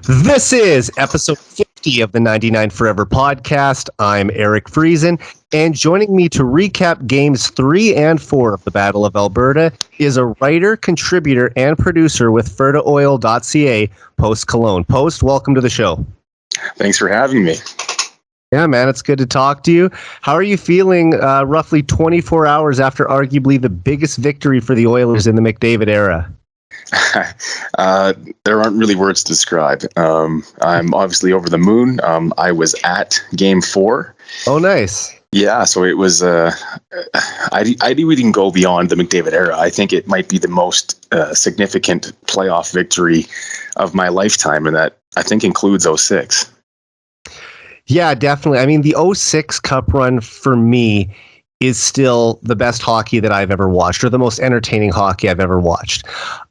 This is episode 50 of the 99 Forever podcast. I'm Eric Friesen, and joining me to recap games 3 and 4 of the Battle of Alberta is a writer, contributor, and producer with FerdaOil.ca, Post Cologne. Post, welcome to the show. Thanks for having me. Yeah, man, it's good to talk to you. How are you feeling roughly 24 hours after arguably the biggest victory for the Oilers in the McDavid era? There aren't really words to describe. I'm obviously over the moon. I was at Game 4. Oh, nice. Yeah, so it was. I didn't go beyond the McDavid era. I think it might be the most significant playoff victory of my lifetime, and that I think includes 06. Yeah, definitely. I mean, the 06 Cup run for me is still the best hockey that I've ever watched, or the most entertaining hockey I've ever watched.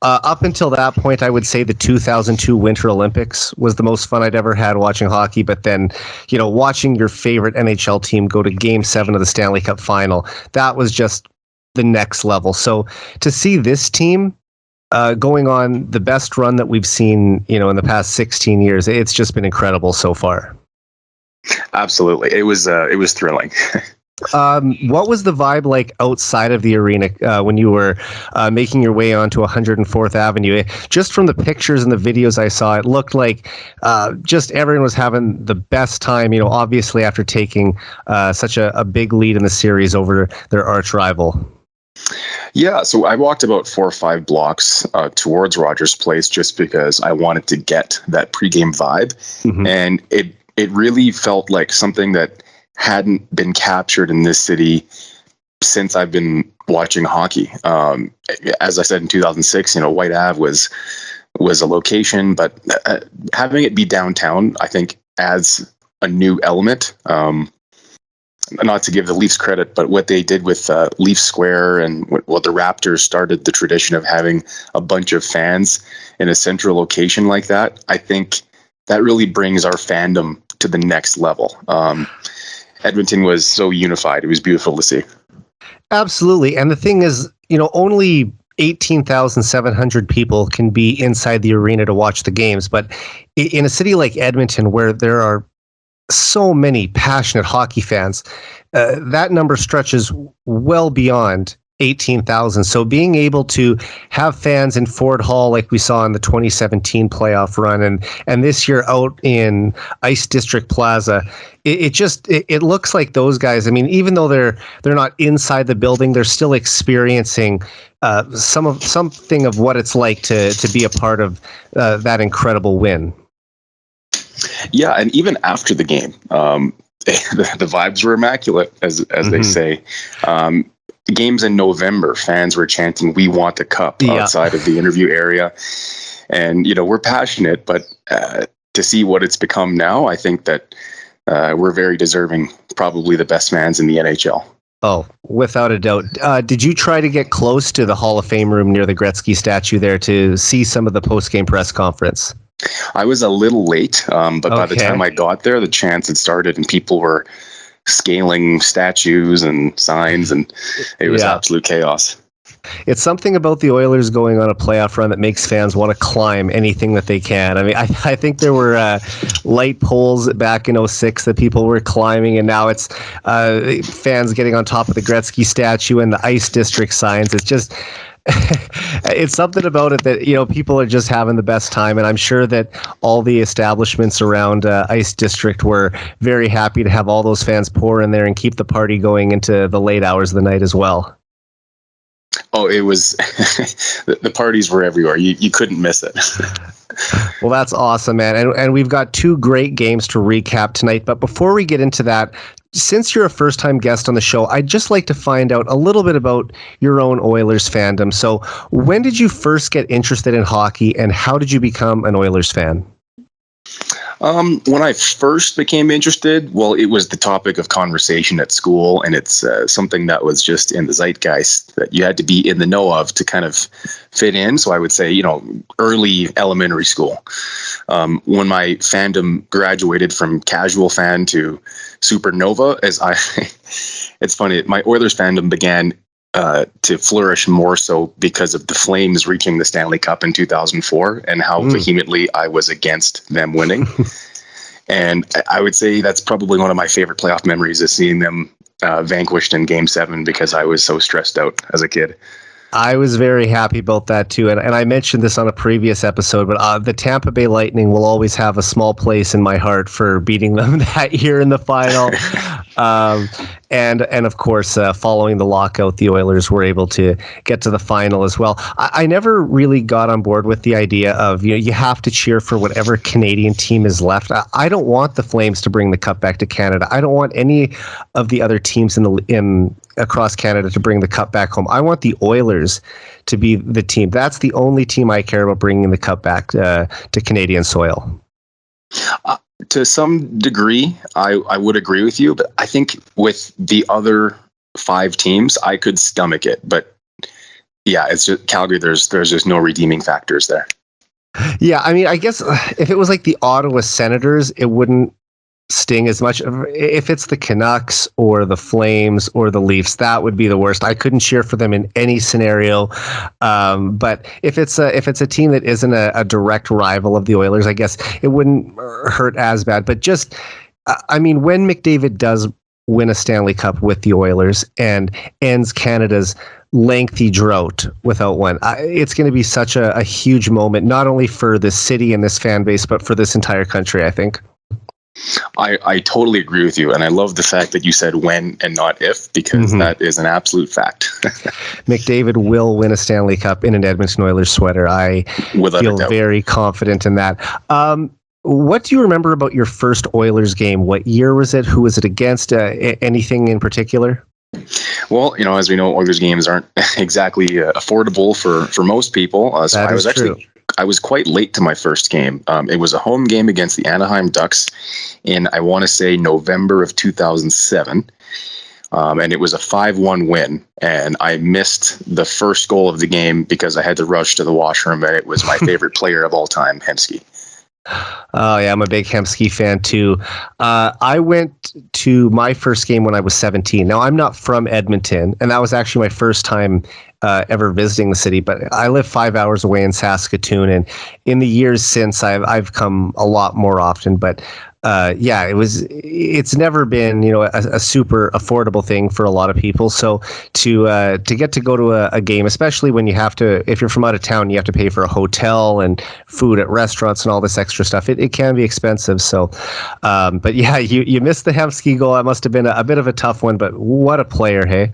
Up until that point, I would say the 2002 Winter Olympics was the most fun I'd ever had watching hockey. But then, watching your favorite NHL team go to Game 7 of the Stanley Cup Final, that was just the next level. So to see this team going on the best run that we've seen, in the past 16 years, it's just been incredible so far. Absolutely, it was thrilling. What was the vibe like outside of the arena when you were making your way onto 104th Avenue? Just from the pictures and the videos I saw, it looked like just everyone was having the best time, obviously after taking such a big lead in the series over their arch rival. Yeah, so I walked about 4 or 5 blocks towards Rogers Place just because I wanted to get that pregame vibe. Mm-hmm. And it really felt like something that hadn't been captured in this city since I've been watching hockey. As I said in 2006, White Ave was a location, but having it be downtown, I think, adds a new element. Not to give the Leafs credit, but what they did with Leaf Square and what the Raptors started the tradition of having a bunch of fans in a central location like that, I think that really brings our fandom to the next level. Edmonton was so unified. It was beautiful to see. Absolutely. And the thing is, only 18,700 people can be inside the arena to watch the games. But in a city like Edmonton, where there are so many passionate hockey fans, that number stretches well beyond 18,000. So being able to have fans in Ford Hall like we saw in the 2017 playoff run and this year out in Ice District Plaza, it looks like those guys, I mean, even though they're not inside the building, they're still experiencing something of what it's like to be a part of that incredible win. Yeah, and even after the game, the vibes were immaculate, as mm-hmm. they say. Games in November, fans were chanting, "We want the cup," outside of the interview area. And, we're passionate, but to see what it's become now, I think that we're very deserving, probably the best fans in the NHL. Oh, without a doubt. Did you try to get close to the Hall of Fame room near the Gretzky statue there to see some of the post-game press conference? I was a little late, but by the time I got there, the chants had started and people were scaling statues and signs, and it was absolute chaos. It's something about the Oilers going on a playoff run that makes fans want to climb anything that they can. I mean, I think there were light poles back in 06 that people were climbing, and now it's fans getting on top of the Gretzky statue and the Ice District signs. It's just... it's something about it that people are just having the best time, and I'm sure that all the establishments around Ice District were very happy to have all those fans pour in there and keep the party going into the late hours of the night as well. Oh, it was the parties were everywhere. You couldn't miss it. Well, that's awesome, man. And we've got 2 great games to recap tonight. But before we get into that, since you're a first-time guest on the show, I'd just like to find out a little bit about your own Oilers fandom. So when did you first get interested in hockey, and how did you become an Oilers fan? When I first became interested, well, it was the topic of conversation at school, and it's something that was just in the zeitgeist that you had to be in the know of to kind of fit in. So I would say, early elementary school. When my fandom graduated from casual fan to supernova, it's funny, my Oilers fandom began to flourish more so because of the Flames reaching the Stanley Cup in 2004 and how vehemently I was against them winning. And I would say that's probably one of my favorite playoff memories, is seeing them vanquished in Game 7 because I was so stressed out as a kid. I was very happy about that too. And I mentioned this on a previous episode, but the Tampa Bay Lightning will always have a small place in my heart for beating them that year in the final. And of course, following the lockout, the Oilers were able to get to the final as well. I never really got on board with the idea of, you have to cheer for whatever Canadian team is left. I don't want the Flames to bring the cup back to Canada. I don't want any of the other teams in across Canada to bring the cup back home. I want the Oilers to be the team. That's the only team I care about bringing the cup back to Canadian soil. To some degree, I would agree with you, but I think with the other 5 teams, I could stomach it. But yeah, it's just Calgary. There's just no redeeming factors there. Yeah, I mean, I guess if it was like the Ottawa Senators, it wouldn't sting as much. If it's the Canucks or the Flames or the Leafs, that would be the worst. I couldn't cheer for them in any scenario. But if it's a team that isn't a direct rival of the Oilers, I guess it wouldn't hurt as bad. But just, I mean, when McDavid does win a Stanley Cup with the Oilers and ends Canada's lengthy drought without one, it's going to be such a huge moment, not only for this city and this fan base, but for this entire country, I think. I totally agree with you, and I love the fact that you said when and not if, because that is an absolute fact. McDavid will win a Stanley Cup in an Edmonton Oilers sweater. I feel very confident in that. What do you remember about your first Oilers game? What year was it? Who was it against? Anything in particular? Well, as we know, Oilers games aren't exactly affordable for most people. So I was quite late to my first game. It was a home game against the Anaheim Ducks in, I want to say, November of 2007. And it was a 5-1 win. And I missed the first goal of the game because I had to rush to the washroom, and it was my favorite player of all time, Hemsky. Oh, yeah, I'm a big Hemsky fan, too. I went to my first game when I was 17. Now, I'm not from Edmonton, and that was actually my first time ever visiting the city, but I live 5 hours away in Saskatoon, and in the years since, I've come a lot more often. But yeah, it's never been, a super affordable thing for a lot of people. So to get to go to a game, especially when you have to, if you're from out of town, you have to pay for a hotel and food at restaurants and all this extra stuff. It can be expensive. So, but yeah, you missed the Hemsky goal. That must have been a bit of a tough one, but what a player, hey?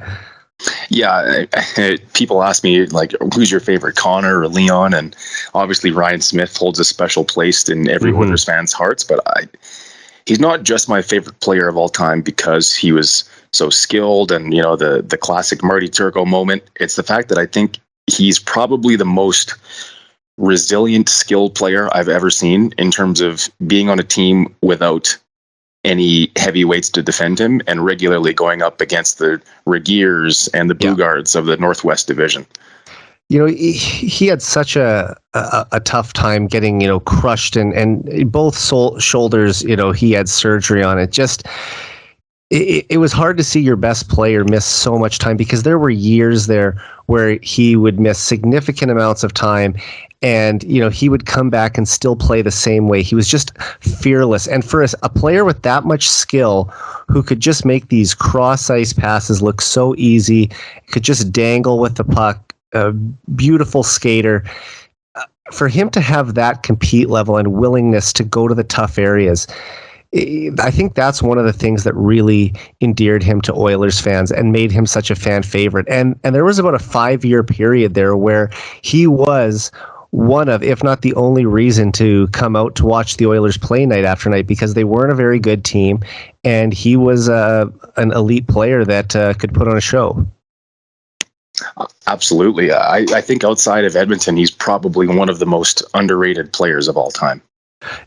Yeah, people ask me, like, who's your favorite, Connor or Leon? And obviously Ryan Smith holds a special place in every Oilers fan's hearts, but he's not just my favorite player of all time because he was so skilled and, the classic Marty Turco moment. It's the fact that I think he's probably the most resilient, skilled player I've ever seen in terms of being on a team without any heavyweights to defend him and regularly going up against the Regiers and the Blue Guards of the Northwest Division. He had such a tough time getting, crushed and both shoulders, he had surgery on it. Just, it was hard to see your best player miss so much time because there were years there where he would miss significant amounts of time. And, he would come back and still play the same way. He was just fearless. And for a player with that much skill who could just make these cross-ice passes look so easy, could just dangle with the puck, a beautiful skater, for him to have that compete level and willingness to go to the tough areas, I think that's one of the things that really endeared him to Oilers fans and made him such a fan favorite. And there was about a 5-year period there where he was one of, if not the only reason to come out to watch the Oilers play night after night, because they weren't a very good team, and he was an elite player that could put on a show. Absolutely. I think outside of Edmonton, he's probably one of the most underrated players of all time.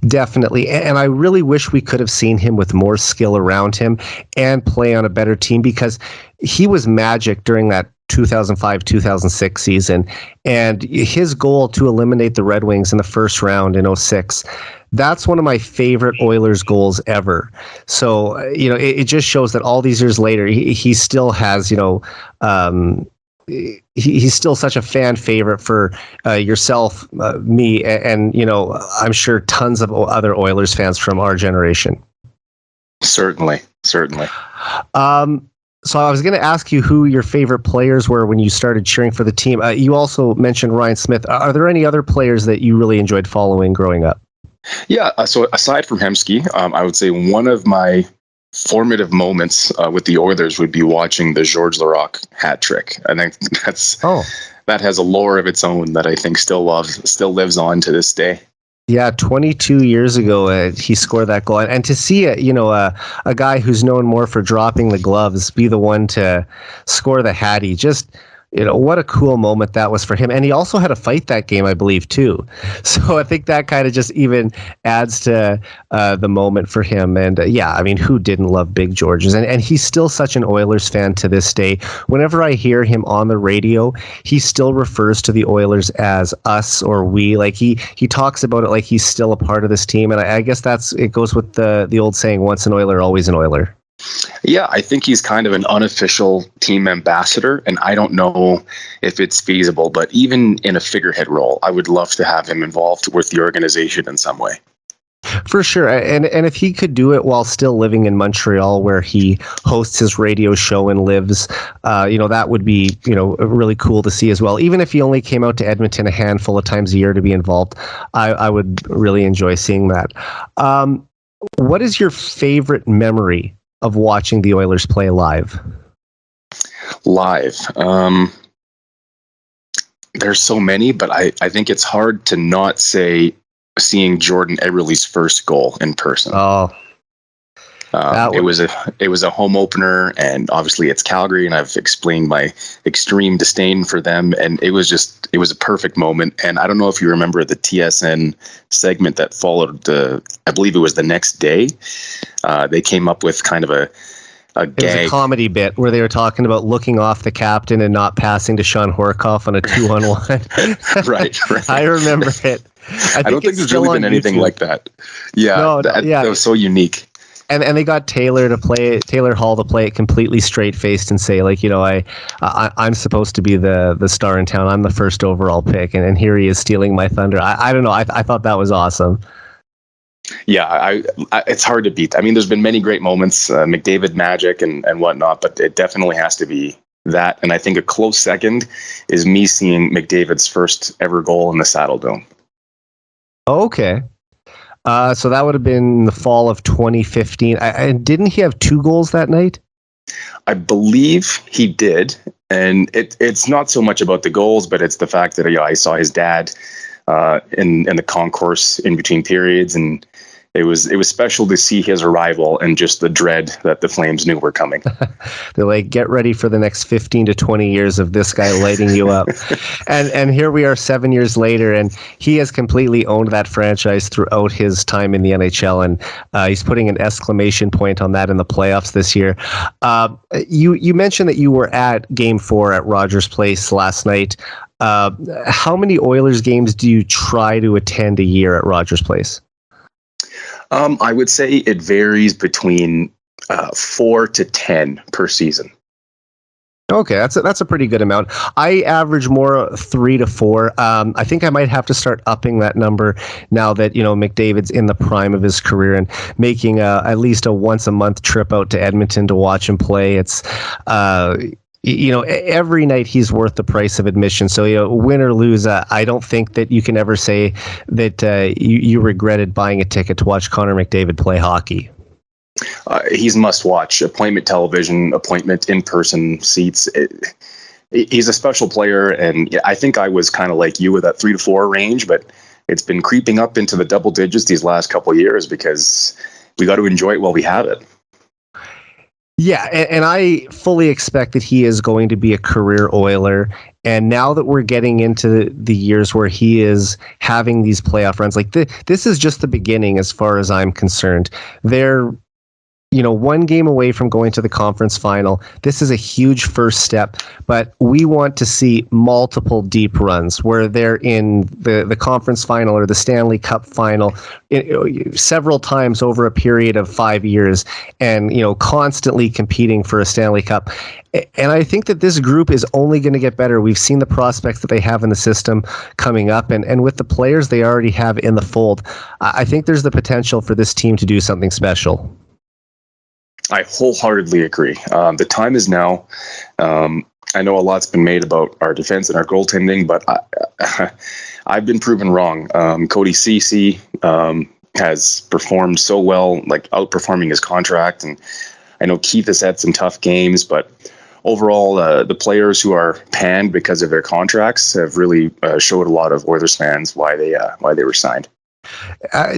Definitely. And I really wish we could have seen him with more skill around him and play on a better team, because he was magic during that 2005-2006 season. And his goal to eliminate the Red Wings in the first round in 2006, that's one of my favorite Oilers goals ever. So, it just shows that all these years later, he still has, he's still such a fan favorite for yourself, me, and I'm sure tons of other Oilers fans from our generation. Certainly. So I was going to ask you who your favorite players were when you started cheering for the team. You also mentioned Ryan Smith. Are there any other players that you really enjoyed following growing up? Yeah. So aside from Hemsky, I would say one of my formative moments with the Oilers would be watching the Georges Laraque hat trick. I think that has a lore of its own that I think still lives on to this day. Yeah, 22 years ago, he scored that goal. And to see it, a guy who's known more for dropping the gloves be the one to score the hattie, just, what a cool moment that was for him. And he also had a fight that game, I believe, too. So I think that kind of just even adds to the moment for him. And who didn't love Big Georges? And he's still such an Oilers fan to this day. Whenever I hear him on the radio, he still refers to the Oilers as us or we. Like he talks about it like he's still a part of this team. And I guess it goes with the old saying, once an Oiler, always an Oiler. Yeah, I think he's kind of an unofficial team ambassador, and I don't know if it's feasible, but even in a figurehead role, I would love to have him involved with the organization in some way. For sure. And if he could do it while still living in Montreal, where he hosts his radio show and lives, that would be, really cool to see as well. Even if he only came out to Edmonton a handful of times a year to be involved, I would really enjoy seeing that. What is your favorite memory of watching the Oilers play live? There's so many, but I think it's hard to not say seeing Jordan Eberle's first goal in person. It was a home opener, and obviously it's Calgary, and I've explained my extreme disdain for them, and it was a perfect moment. And I don't know if you remember the TSN segment that followed I believe it was the next day. They came up with kind of a gag. It was a comedy bit where they were talking about looking off the captain and not passing to Sean Horkoff on a 2-on-1. Right. I remember it. I don't think there's really been anything like that. Yeah, that was so unique. And they got Taylor Hall to play it completely straight faced and say, like, I'm supposed to be the star in town. I'm the first overall pick, and here he is stealing my thunder. I don't know. I thought that was awesome. Yeah, it's hard to beat. I mean, there's been many great moments, McDavid magic and whatnot, but it definitely has to be that. And I think a close second is me seeing McDavid's first ever goal in the Saddle Dome. Okay. So that would have been the fall of 2015. And didn't he have 2 goals that night? I believe he did. And it's not so much about the goals, but it's the fact that I saw his dad in the concourse in between periods, and it was special to see his arrival and just the dread that the Flames knew were coming. They're like, get ready for the next 15 to 20 years of this guy lighting you up. And here we are 7 years later, and he has completely owned that franchise throughout his time in the NHL, and he's putting an exclamation point on that in the playoffs this year. You mentioned that you were at Game 4 at Rogers Place last night. How many Oilers games do you try to attend a year at Rogers Place? I would say it varies between 4 to 10 per season. Okay, that's a pretty good amount. I average more 3 to 4. I think I might have to start upping that number now that McDavid's in the prime of his career and making at least a once a month trip out to Edmonton to watch him play. It's every night he's worth the price of admission. So, win or lose, I don't think that you can ever say that you regretted buying a ticket to watch Connor McDavid play hockey. He's must watch. Appointment television, appointment in-person seats. He's a special player, and I think I was kind of like you with that 3 to 4 range, but it's been creeping up into the double digits these last couple of years because we got to enjoy it while we have it. Yeah, and I fully expect that he is going to be a career Oiler. And now that we're getting into the years where he is having these playoff runs, like this is just the beginning as far as I'm concerned. one game away from going to the conference final. This is a huge first step, but we want to see multiple deep runs where they're in the conference final or the Stanley Cup final several times over a period of 5 years, and constantly competing for a Stanley Cup. And I think that this group is only going to get better. We've seen the prospects that they have in the system coming up, and with the players they already have in the fold, I think there's the potential for this team to do something special. I wholeheartedly agree. The time is now. I know a lot's been made about our defense and our goaltending, but I've been proven wrong. Cody Ceci has performed so well, like outperforming his contract. And I know Keith has had some tough games, but overall, the players who are panned because of their contracts have really showed a lot of Oilers fans why they were signed.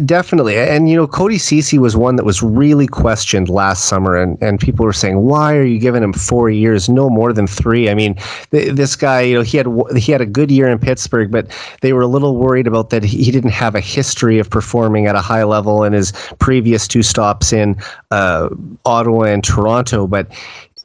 Definitely. And, Cody Ceci was one that was really questioned last summer, and people were saying, why are you giving him 4 years? No more than 3. I mean, this guy, he had a good year in Pittsburgh, but they were a little worried about that he didn't have a history of performing at a high level in his previous 2 stops in Ottawa and Toronto. But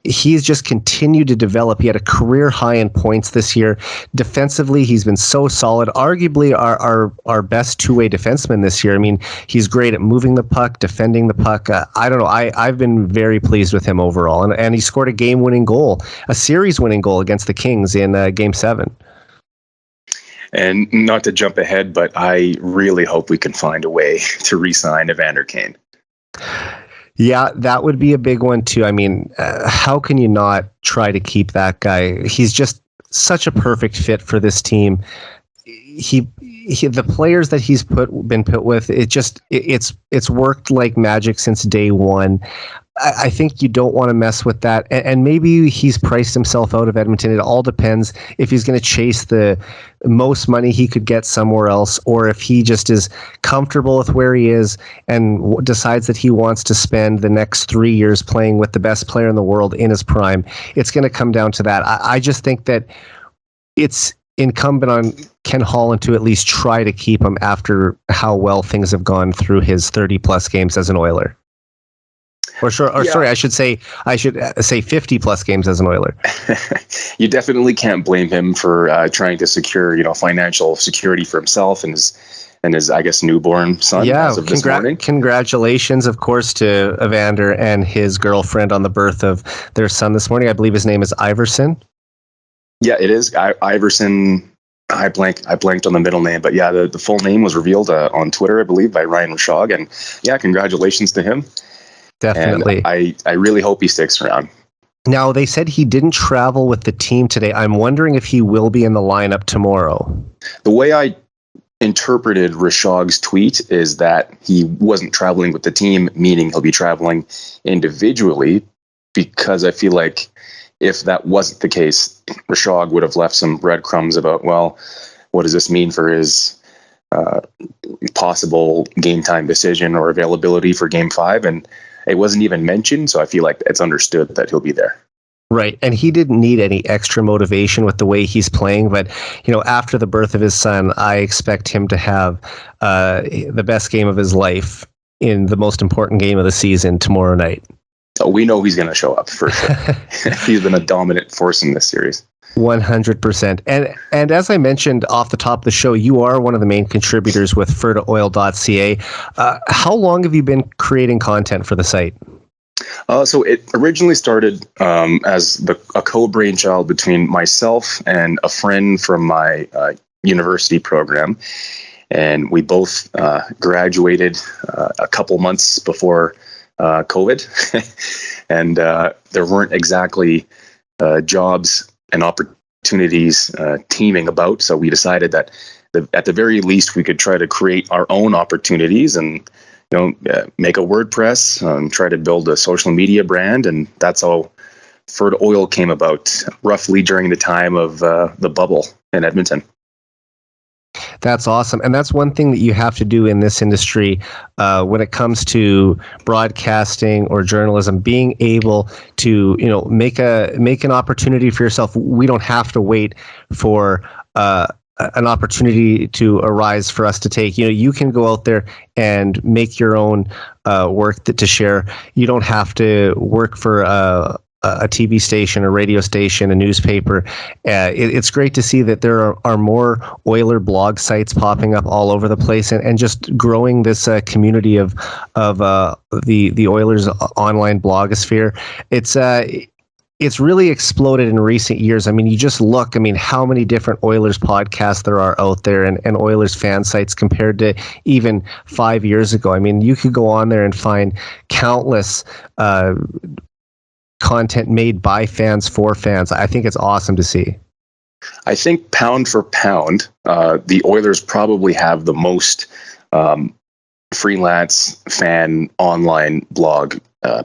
he's just continued to develop. He had a career high in points this year. Defensively, he's been so solid. Arguably our best two-way defenseman this year. I mean, he's great at moving the puck, defending the puck. I don't know. I've been very pleased with him overall. And he scored a game-winning goal, a series-winning goal against the Kings in Game 7. And not to jump ahead, but I really hope we can find a way to re-sign Evander Kane. Yeah, that would be a big one too. I mean, how can you not try to keep that guy? He's just such a perfect fit for this team. The players that he's been put with, it's worked like magic since day one. I think you don't want to mess with that. And maybe he's priced himself out of Edmonton. It all depends if he's going to chase the most money he could get somewhere else, or if he just is comfortable with where he is and decides that he wants to spend the next 3 years playing with the best player in the world in his prime. It's going to come down to that. I just think that it's incumbent on Ken Holland to at least try to keep him after how well things have gone through his 30-plus games as an Oiler. Sorry, I should say 50-plus games as an Oiler. You definitely can't blame him for trying to secure, financial security for himself and his I guess newborn son. As of this morning. Congratulations, of course, to Evander and his girlfriend on the birth of their son this morning. I believe his name is Iverson. Yeah, it is Iverson. I blanked on the middle name, but yeah, the full name was revealed on Twitter, I believe, by Ryan Rashog, and yeah, congratulations to him. Definitely. And I really hope he sticks around. Now, they said he didn't travel with the team today. I'm wondering if he will be in the lineup tomorrow. The way I interpreted Rashog's tweet is that he wasn't traveling with the team, meaning he'll be traveling individually, because I feel like if that wasn't the case, Rashog would have left some breadcrumbs about, well, what does this mean for his possible game time decision or availability for Game 5? And it wasn't even mentioned, so I feel like it's understood that he'll be there. Right, and he didn't need any extra motivation with the way he's playing, but after the birth of his son, I expect him to have the best game of his life in the most important game of the season tomorrow night. So we know he's going to show up for sure. He's been a dominant force in this series. 100%. And as I mentioned off the top of the show, you are one of the main contributors with ferdaoil.ca. How long have you been creating content for the site? So it originally started as a co-brainchild between myself and a friend from my university program. And we both graduated a couple months before COVID. And there weren't exactly jobs and opportunities teeming about. So we decided that at the very least we could try to create our own opportunities and make a WordPress, try to build a social media brand, and that's how Ferda Oil came about, roughly during the time of the bubble in Edmonton. That's awesome. And that's one thing that you have to do in this industry when it comes to broadcasting or journalism, being able to, make an opportunity for yourself. We don't have to wait for an opportunity to arise for us to take. You can go out there and make your own work to share. You don't have to work for a TV station, a radio station, a newspaper. It's great to see that there are more Oiler blog sites popping up all over the place, and just growing this community of the Oilers online blogosphere. It's really exploded in recent years. I mean, you just look, how many different Oilers podcasts there are out there, and Oilers fan sites compared to even 5 years ago. I mean, you could go on there and find countless content made by fans for fans. I think it's awesome to see. I think pound for pound, the Oilers probably have the most freelance fan online blog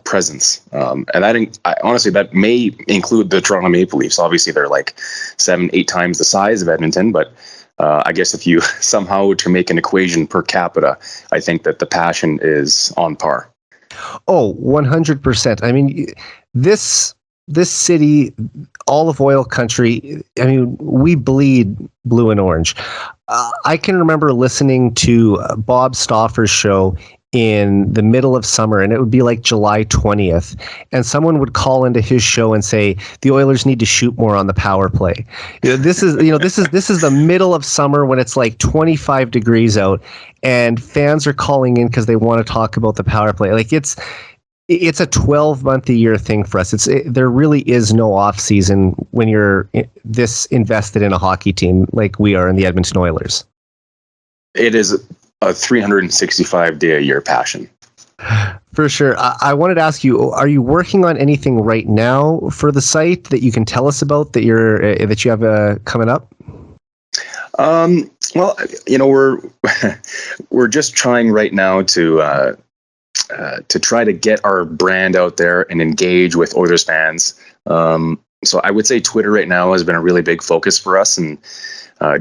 presence. And honestly, that may include the Toronto Maple Leafs. Obviously, they're like 7-8 times the size of Edmonton, but I guess if you somehow to make an equation per capita, I think that the passion is on par. Oh, 100%. I mean, this city, all of oil country, we bleed blue and orange. I can remember listening to Bob Stauffer's show in the middle of summer, and it would be like July 20th, and someone would call into his show and say the Oilers need to shoot more on the power play. This is the middle of summer when it's like 25 degrees out, and fans are calling in because they want to talk about the power play. Like it's a 12-month a year thing for us. There really is no off season when you're this invested in a hockey team like we are in the Edmonton Oilers. It is a 365-day-a-year passion. For sure. I wanted to ask you, are you working on anything right now for the site that you can tell us about that you have coming up? Well, we're just trying right now to try to get our brand out there and engage with Oilers fans. So I would say Twitter right now has been a really big focus for us, and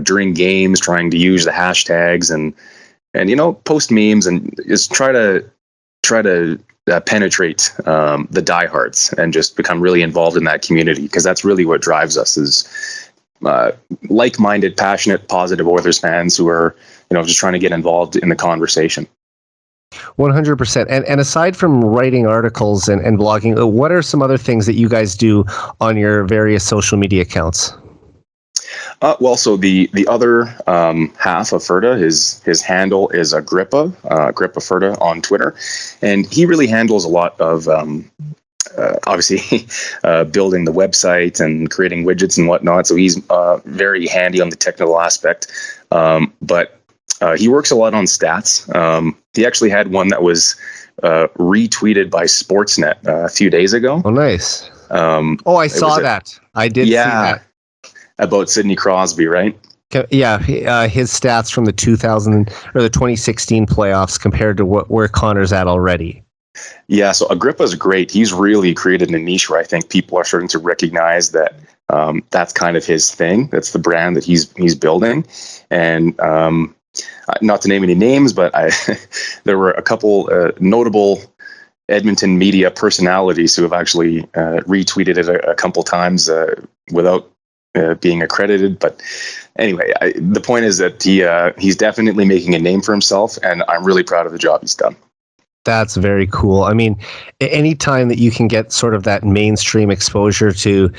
during games, trying to use the hashtags and post memes and just try to penetrate the diehards and just become really involved in that community, because that's really what drives us, is like-minded, passionate, positive Oilers fans who are just trying to get involved in the conversation. 100%. And aside from writing articles and blogging, what are some other things that you guys do on your various social media accounts? Well, so the other half of Ferda, his handle is Agrippa Ferda on Twitter, and he really handles a lot of obviously building the website and creating widgets and whatnot. So he's very handy on the technical aspect, but he works a lot on stats. He actually had one that was retweeted by Sportsnet a few days ago. Oh, nice. I saw that. I did see that. About Sidney Crosby, right? Yeah, his stats from the 2016 playoffs compared to where Connor's at already. Yeah, so Agrippa's great. He's really created a niche where I think people are starting to recognize that that's kind of his thing. That's the brand that he's building. And not to name any names, but there were a couple notable Edmonton media personalities who have actually retweeted it a couple times without being accredited. But anyway, the point is that he's definitely making a name for himself, and I'm really proud of the job he's done. That's very cool. I mean, any time that you can get sort of that mainstream exposure to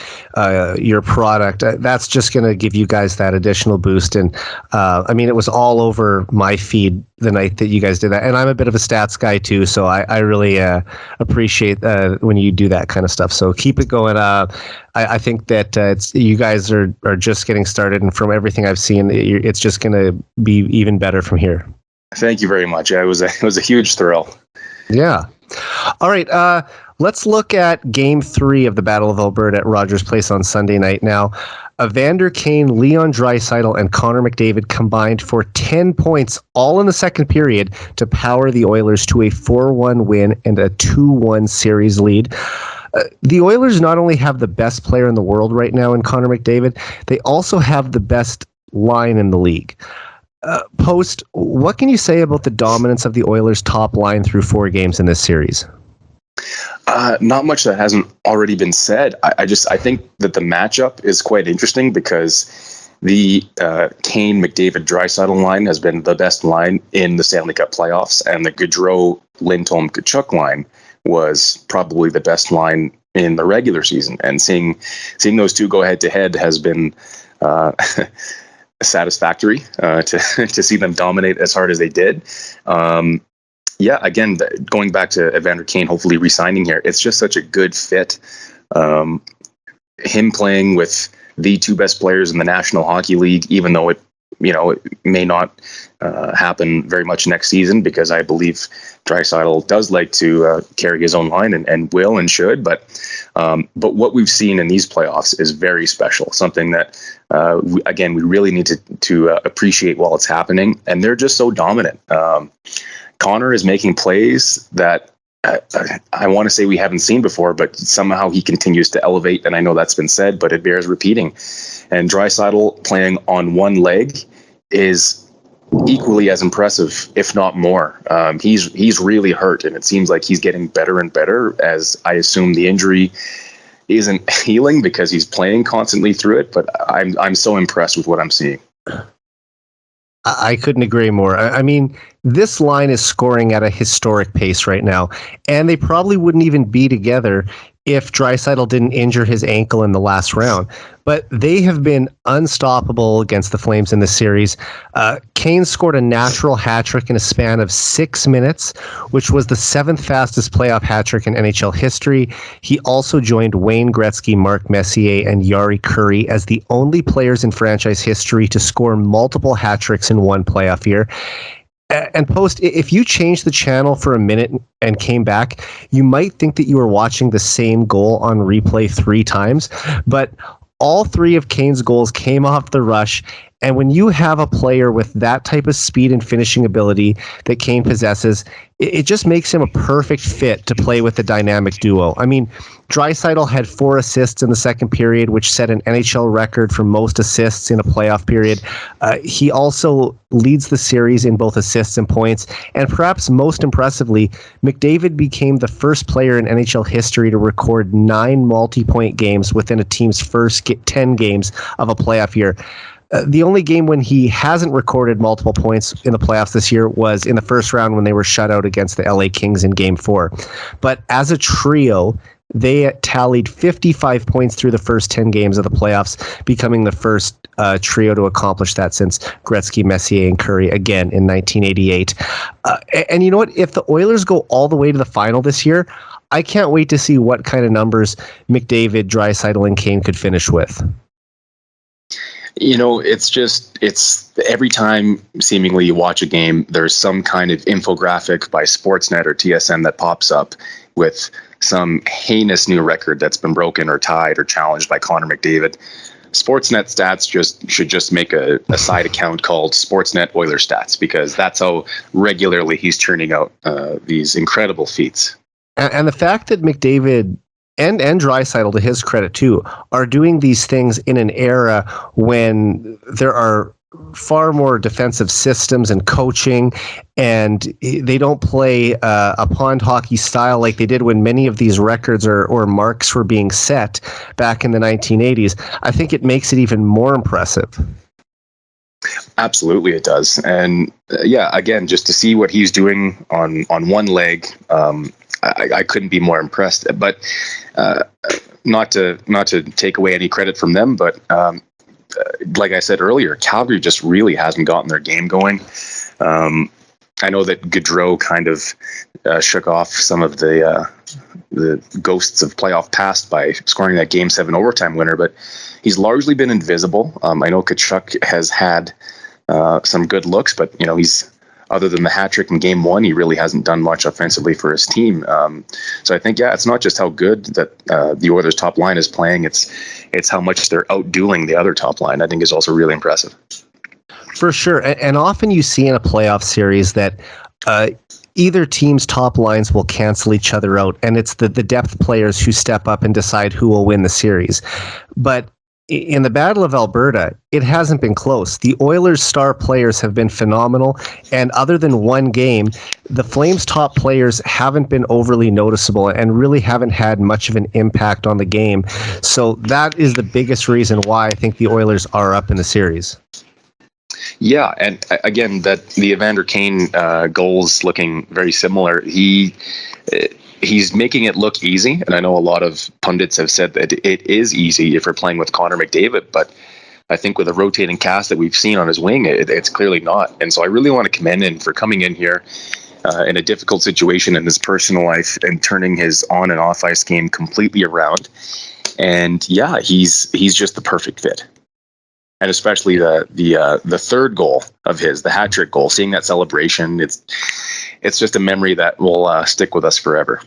your product, that's just going to give you guys that additional boost. And I mean, it was all over my feed the night that you guys did that. And I'm a bit of a stats guy too, so I really appreciate when you do that kind of stuff. So keep it going. I think that you guys are just getting started, and from everything I've seen, it's just going to be even better from here. Thank you very much. It was a huge thrill. Yeah. All right. Let's look at Game 3 of the Battle of Alberta at Rogers Place on Sunday night. Now, Evander Kane, Leon Draisaitl, and Connor McDavid combined for 10 points, all in the second period, to power the Oilers to a 4-1 win and a 2-1 series lead. The Oilers not only have the best player in the world right now in Connor McDavid, they also have the best line in the league. Post, what can you say about the dominance of the Oilers' top line through 4 games in this series? Not much that hasn't already been said. I think that the matchup is quite interesting because the Kane, McDavid, Draisaitl line has been the best line in the Stanley Cup playoffs, and the Gaudreau, Lindholm, Kachuk line was probably the best line in the regular season. And seeing those two go head to head has been satisfactory to see them dominate as hard as they did. Again, going back to Evander Kane, hopefully re-signing here, it's just such a good fit. Him playing with the two best players in the National Hockey League, even though it may not happen very much next season, because I believe Draisaitl does like to carry his own line and will and should. But what we've seen in these playoffs is very special. Something that we really need to appreciate while it's happening. And they're just so dominant. Connor is making plays that I want to say we haven't seen before, but somehow he continues to elevate. And I know that's been said, but it bears repeating. And Draisaitl playing on one leg is equally as impressive, if not more. He's really hurt, and it seems like he's getting better and better, as I assume the injury isn't healing because he's playing constantly through it. But I'm so impressed with what I'm seeing. I couldn't agree more. I mean, this line is scoring at a historic pace right now, and they probably wouldn't even be together if Draisaitl didn't injure his ankle in the last round. But they have been unstoppable against the Flames in this series. Kane scored a natural hat trick in a span of 6 minutes, which was the 7th fastest playoff hat trick in NHL history. He also joined Wayne Gretzky, Mark Messier, and Yari Curry as the only players in franchise history to score multiple hat tricks in one playoff year. And Post, if you changed the channel for a minute and came back, you might think that you were watching the same goal on replay 3 times, but all 3 of Kane's goals came off the rush. And when you have a player with that type of speed and finishing ability that Kane possesses, it just makes him a perfect fit to play with the dynamic duo. I mean, Draisaitl had 4 assists in the second period, which set an NHL record for most assists in a playoff period. He also leads the series in both assists and points. And perhaps most impressively, McDavid became the first player in NHL history to record 9 multi-point games within a team's first 10 games of a playoff year. The only game when he hasn't recorded multiple points in the playoffs this year was in the first round when they were shut out against the LA Kings in Game 4. But as a trio, they tallied 55 points through the first 10 games of the playoffs, becoming the first trio to accomplish that since Gretzky, Messier, and Curry again in 1988. And you know what? If the Oilers go all the way to the final this year, I can't wait to see what kind of numbers McDavid, Draisaitl, and Kane could finish with. It's every time seemingly you watch a game, there's some kind of infographic by Sportsnet or TSN that pops up with some heinous new record that's been broken or tied or challenged by Connor McDavid. Sportsnet stats should just make a side account called Sportsnet Oiler Stats, because that's how regularly he's churning out these incredible feats. And the fact that McDavid and Draisaitl, to his credit too, are doing these things in an era when there are far more defensive systems and coaching, and they don't play a pond hockey style like they did when many of these records or marks were being set back in the 1980s. I think it makes it even more impressive. Absolutely, it does. And again, just to see what he's doing on one leg, I couldn't be more impressed. But not to take away any credit from them, but like I said earlier, Calgary just really hasn't gotten their game going. I know that Gaudreau kind of shook off some of the ghosts of playoff past by scoring that Game 7 overtime winner, but he's largely been invisible. I know Kachuk has had some good looks, but he's, other than the hat trick in Game 1, he really hasn't done much offensively for his team. So I think, it's not just how good that the Oilers' top line is playing; it's how much they're outdueling the other top line. I think is also really impressive. For sure, and often you see in a playoff series that either team's top lines will cancel each other out, and it's the depth players who step up and decide who will win the series. But in the Battle of Alberta, it hasn't been close. The Oilers' star players have been phenomenal, and other than one game, the Flames' top players haven't been overly noticeable and really haven't had much of an impact on the game. So that is the biggest reason why I think the Oilers are up in the series. Yeah, and again, that the Evander Kane goals looking very similar. He's making it look easy, and I know a lot of pundits have said that it is easy if you're playing with Connor McDavid, but I think with a rotating cast that we've seen on his wing, it's clearly not. And so I really want to commend him for coming in here in a difficult situation in his personal life and turning his on and off ice game completely around. And yeah, he's just the perfect fit. And especially the third goal of his, the hat trick goal, seeing that celebration, it's just a memory that will stick with us forever.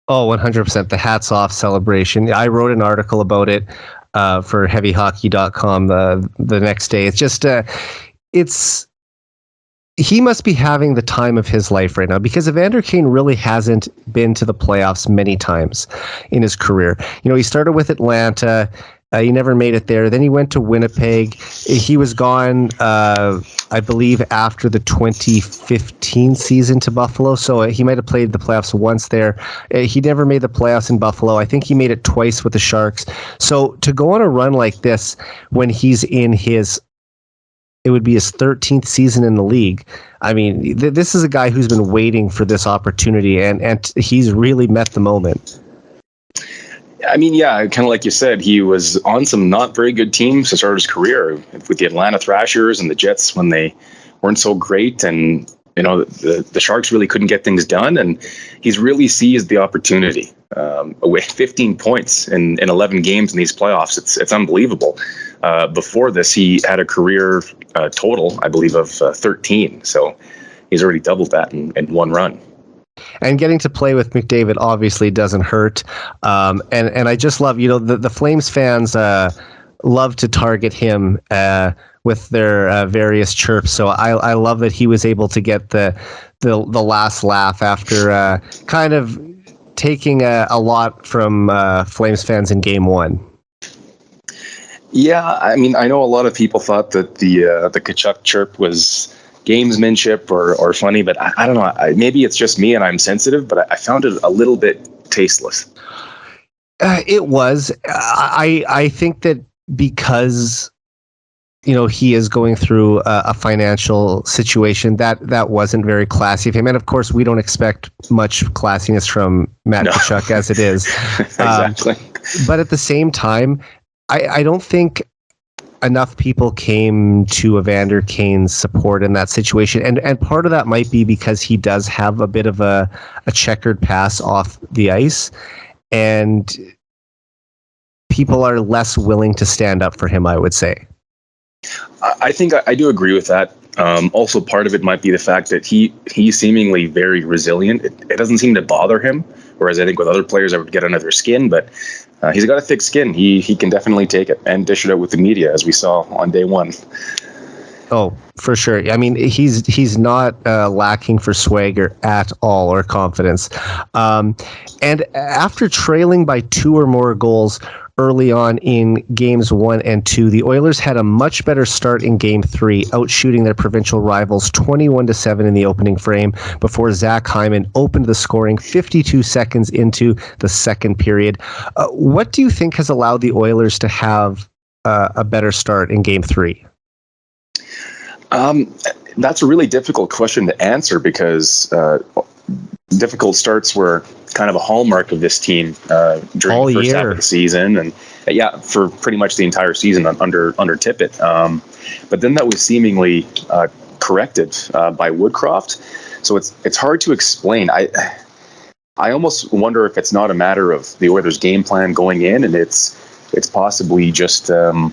Oh, 100%. The hats off celebration. I wrote an article about it for heavyhockey.com the next day. It's just, he must be having the time of his life right now, because Evander Kane really hasn't been to the playoffs many times in his career. You know, he started with Atlanta. He never made it there. Then he went to Winnipeg. He was gone, I believe, after the 2015 season to Buffalo. So he might have played the playoffs once there. He never made the playoffs in Buffalo. I think he made it twice with the Sharks. So to go on a run like this when he's in it would be his 13th season in the league. I mean, this is a guy who's been waiting for this opportunity, and he's really met the moment. I mean, yeah, kind of like you said, he was on some not very good teams to start his career, with the Atlanta Thrashers and the Jets when they weren't so great. And, you know, the Sharks really couldn't get things done. And he's really seized the opportunity. With 15 points in 11 games in these playoffs, it's unbelievable. Before this, he had a career total, I believe, of 13. So he's already doubled that in one run. And getting to play with McDavid obviously doesn't hurt. And I just love, you know, the Flames fans love to target him with their various chirps. So I love that he was able to get the last laugh after kind of taking a lot from Flames fans in Game 1. Yeah, I mean, I know a lot of people thought that the Tkachuk chirp was gamesmanship or funny, but I don't know. Maybe it's just me and I'm sensitive, but I found it a little bit tasteless. It was. I think that because, you know, he is going through a financial situation that wasn't very classy of him, and of course we don't expect much classiness from Matt Tkachuk as it is. Exactly. But at the same time, I don't think enough people came to Evander Kane's support in that situation. And part of that might be because he does have a bit of a checkered past off the ice, and people are less willing to stand up for him, I would say. I think I do agree with that. Also, part of it might be the fact that he's seemingly very resilient. It doesn't seem to bother him, whereas I think with other players I would get under their skin, but he's got a thick skin. He can definitely take it and dish it out with the media, as we saw on day one. Oh, for sure. I mean, he's not lacking for swagger at all, or confidence. And after trailing by 2 or more goals early on in games 1 and 2, the Oilers had a much better start in game 3, outshooting their provincial rivals 21-7 in the opening frame before Zach Hyman opened the scoring 52 seconds into the second period. What do you think has allowed the Oilers to have a better start in game 3? That's a really difficult question to answer, because difficult starts were kind of a hallmark of this team during all the first year. half of the season, and for pretty much the entire season under Tippett. But then that was seemingly corrected by Woodcroft. So it's hard to explain. I almost wonder if it's not a matter of the Oilers' game plan going in, and it's possibly just the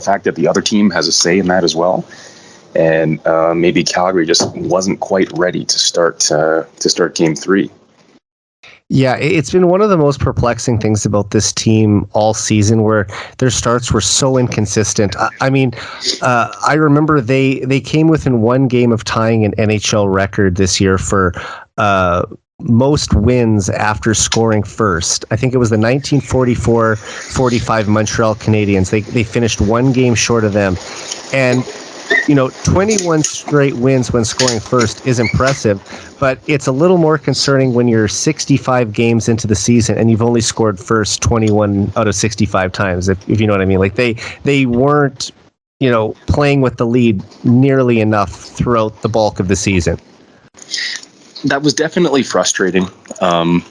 fact that the other team has a say in that as well. And maybe Calgary just wasn't quite ready to start game 3. Yeah, it's been one of the most perplexing things about this team all season, where their starts were so inconsistent. I mean, I remember they came within one game of tying an NHL record this year for most wins after scoring first. I think it was the 1944-45 Montreal Canadiens. They finished one game short of them. And 21 straight wins when scoring first is impressive, but it's a little more concerning when you're 65 games into the season and you've only scored first 21 out of 65 times, if you know what I mean. Like they weren't, playing with the lead nearly enough throughout the bulk of the season. That was definitely frustrating. I'm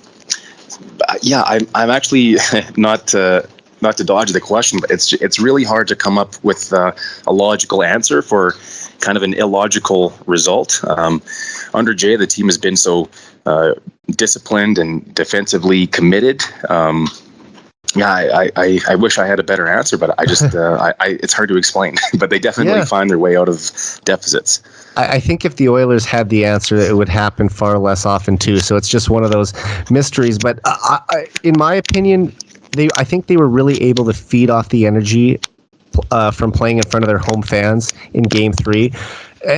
actually not to dodge the question, but it's really hard to come up with a logical answer for kind of an illogical result. Under Jay, the team has been so disciplined and defensively committed. I wish I had a better answer, but I just it's hard to explain. But they definitely find their way out of deficits. I think if the Oilers had the answer, it would happen far less often too. So it's just one of those mysteries. But in my opinion, I think they were really able to feed off the energy from playing in front of their home fans in Game 3.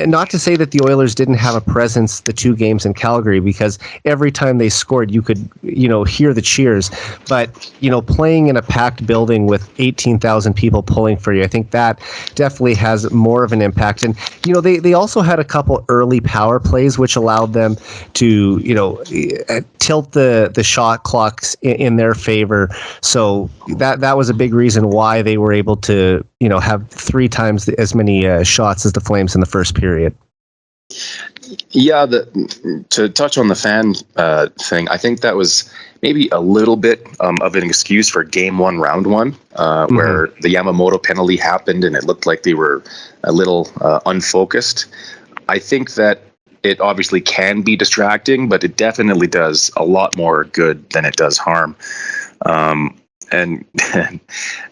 Not to say that the Oilers didn't have a presence the two games in Calgary, because every time they scored, you could, hear the cheers. But, playing in a packed building with 18,000 people pulling for you, I think that definitely has more of an impact. And, they also had a couple early power plays, which allowed them to, tilt the shot clocks in their favor. So that was a big reason why they were able to, have 3 times as many shots as the Flames in the first period. Yeah, to touch on the fan thing, I think that was maybe a little bit of an excuse for Game 1, Round 1, where the Yamamoto penalty happened and it looked like they were a little unfocused. I think that it obviously can be distracting, but it definitely does a lot more good than it does harm. And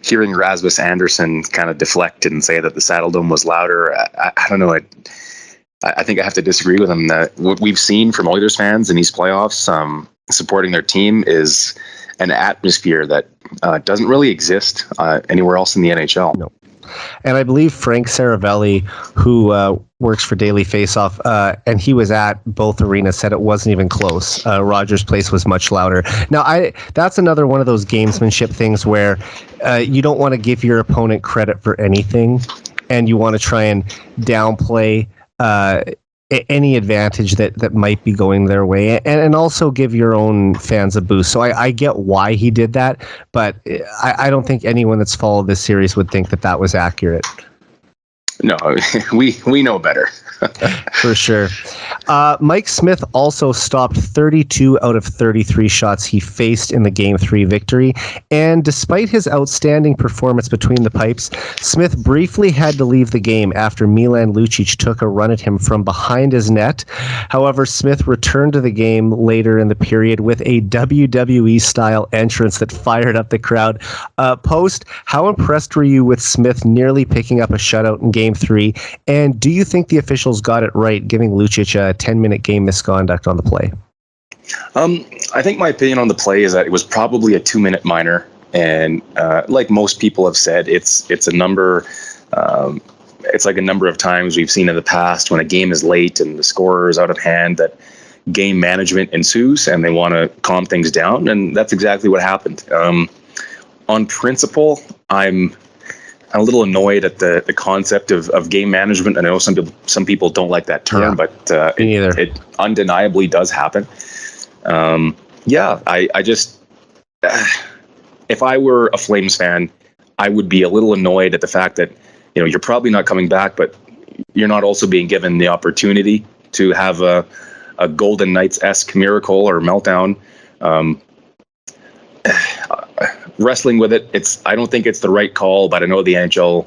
hearing Rasmus Andersson kind of deflect and say that the Saddle Dome was louder, I don't know. I think I have to disagree with him. That what we've seen from Oilers fans in these playoffs, supporting their team, is an atmosphere that doesn't really exist anywhere else in the NHL. No. And I believe Frank Saravelli, who works for Daily Faceoff, and he was at both arenas, said it wasn't even close. Rogers Place was much louder. Now, that's another one of those gamesmanship things where you don't want to give your opponent credit for anything, and you want to try and downplay any advantage that might be going their way, and also give your own fans a boost. So I get why he did that, but I don't think anyone that's followed this series would think that was accurate. No, we know better. For sure. Mike Smith also stopped 32 out of 33 shots he faced in the Game 3 victory, and despite his outstanding performance between the pipes, Smith briefly had to leave the game after Milan Lucic took a run at him from behind his net. However, Smith returned to the game later in the period with a WWE-style entrance that fired up the crowd. Post, how impressed were you with Smith nearly picking up a shutout in Game 3, and do you think the officials got it right giving Lucic a 10-minute game misconduct on the play? I think my opinion on the play is that it was probably a 2-minute minor, and like most people have said, it's a number. It's like a number of times we've seen in the past when a game is late and the scorer is out of hand, that game management ensues and they want to calm things down, and that's exactly what happened. On principle, I'm a little annoyed at the concept of game management. I know some people don't like that term, but it undeniably does happen. I just if I were a Flames fan, I would be a little annoyed at the fact that you're probably not coming back, but you're not also being given the opportunity to have a Golden Knights-esque miracle or meltdown. Wrestling with it, I don't think it's the right call, but I know the NHL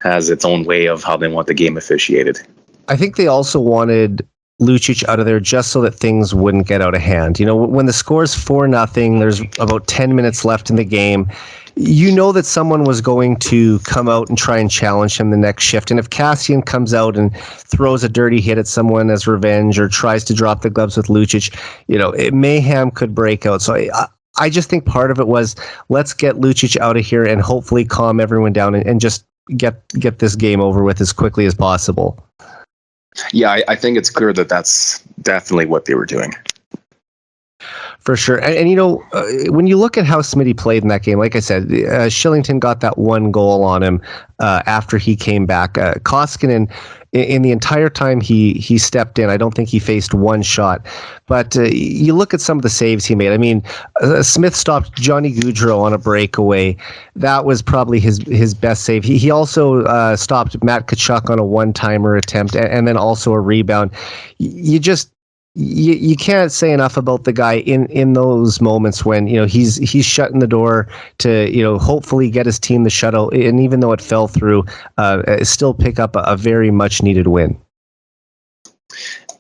has its own way of how they want the game officiated. I think they also wanted Lucic out of there just so that things wouldn't get out of hand. When the score's 4-0, there's about 10 minutes left in the game. That someone was going to come out and try and challenge him the next shift. And if Cassian comes out and throws a dirty hit at someone as revenge or tries to drop the gloves with Lucic, mayhem could break out. So I just think part of it was, let's get Lucic out of here and hopefully calm everyone down and just get this game over with as quickly as possible. Yeah, I think it's clear that that's definitely what they were doing. For sure. When you look at how Smitty played in that game, like I said, Shillington got that one goal on him after he came back. Koskinen, in the entire time he stepped in, I don't think he faced one shot. But you look at some of the saves he made. I mean, Smith stopped Johnny Gaudreau on a breakaway. That was probably his best save. He also stopped Matt Tkachuk on a one-timer attempt and then also a rebound. You can't say enough about the guy in those moments when he's shutting the door to hopefully get his team the shutout, and even though it fell through, still pick up a very much needed win.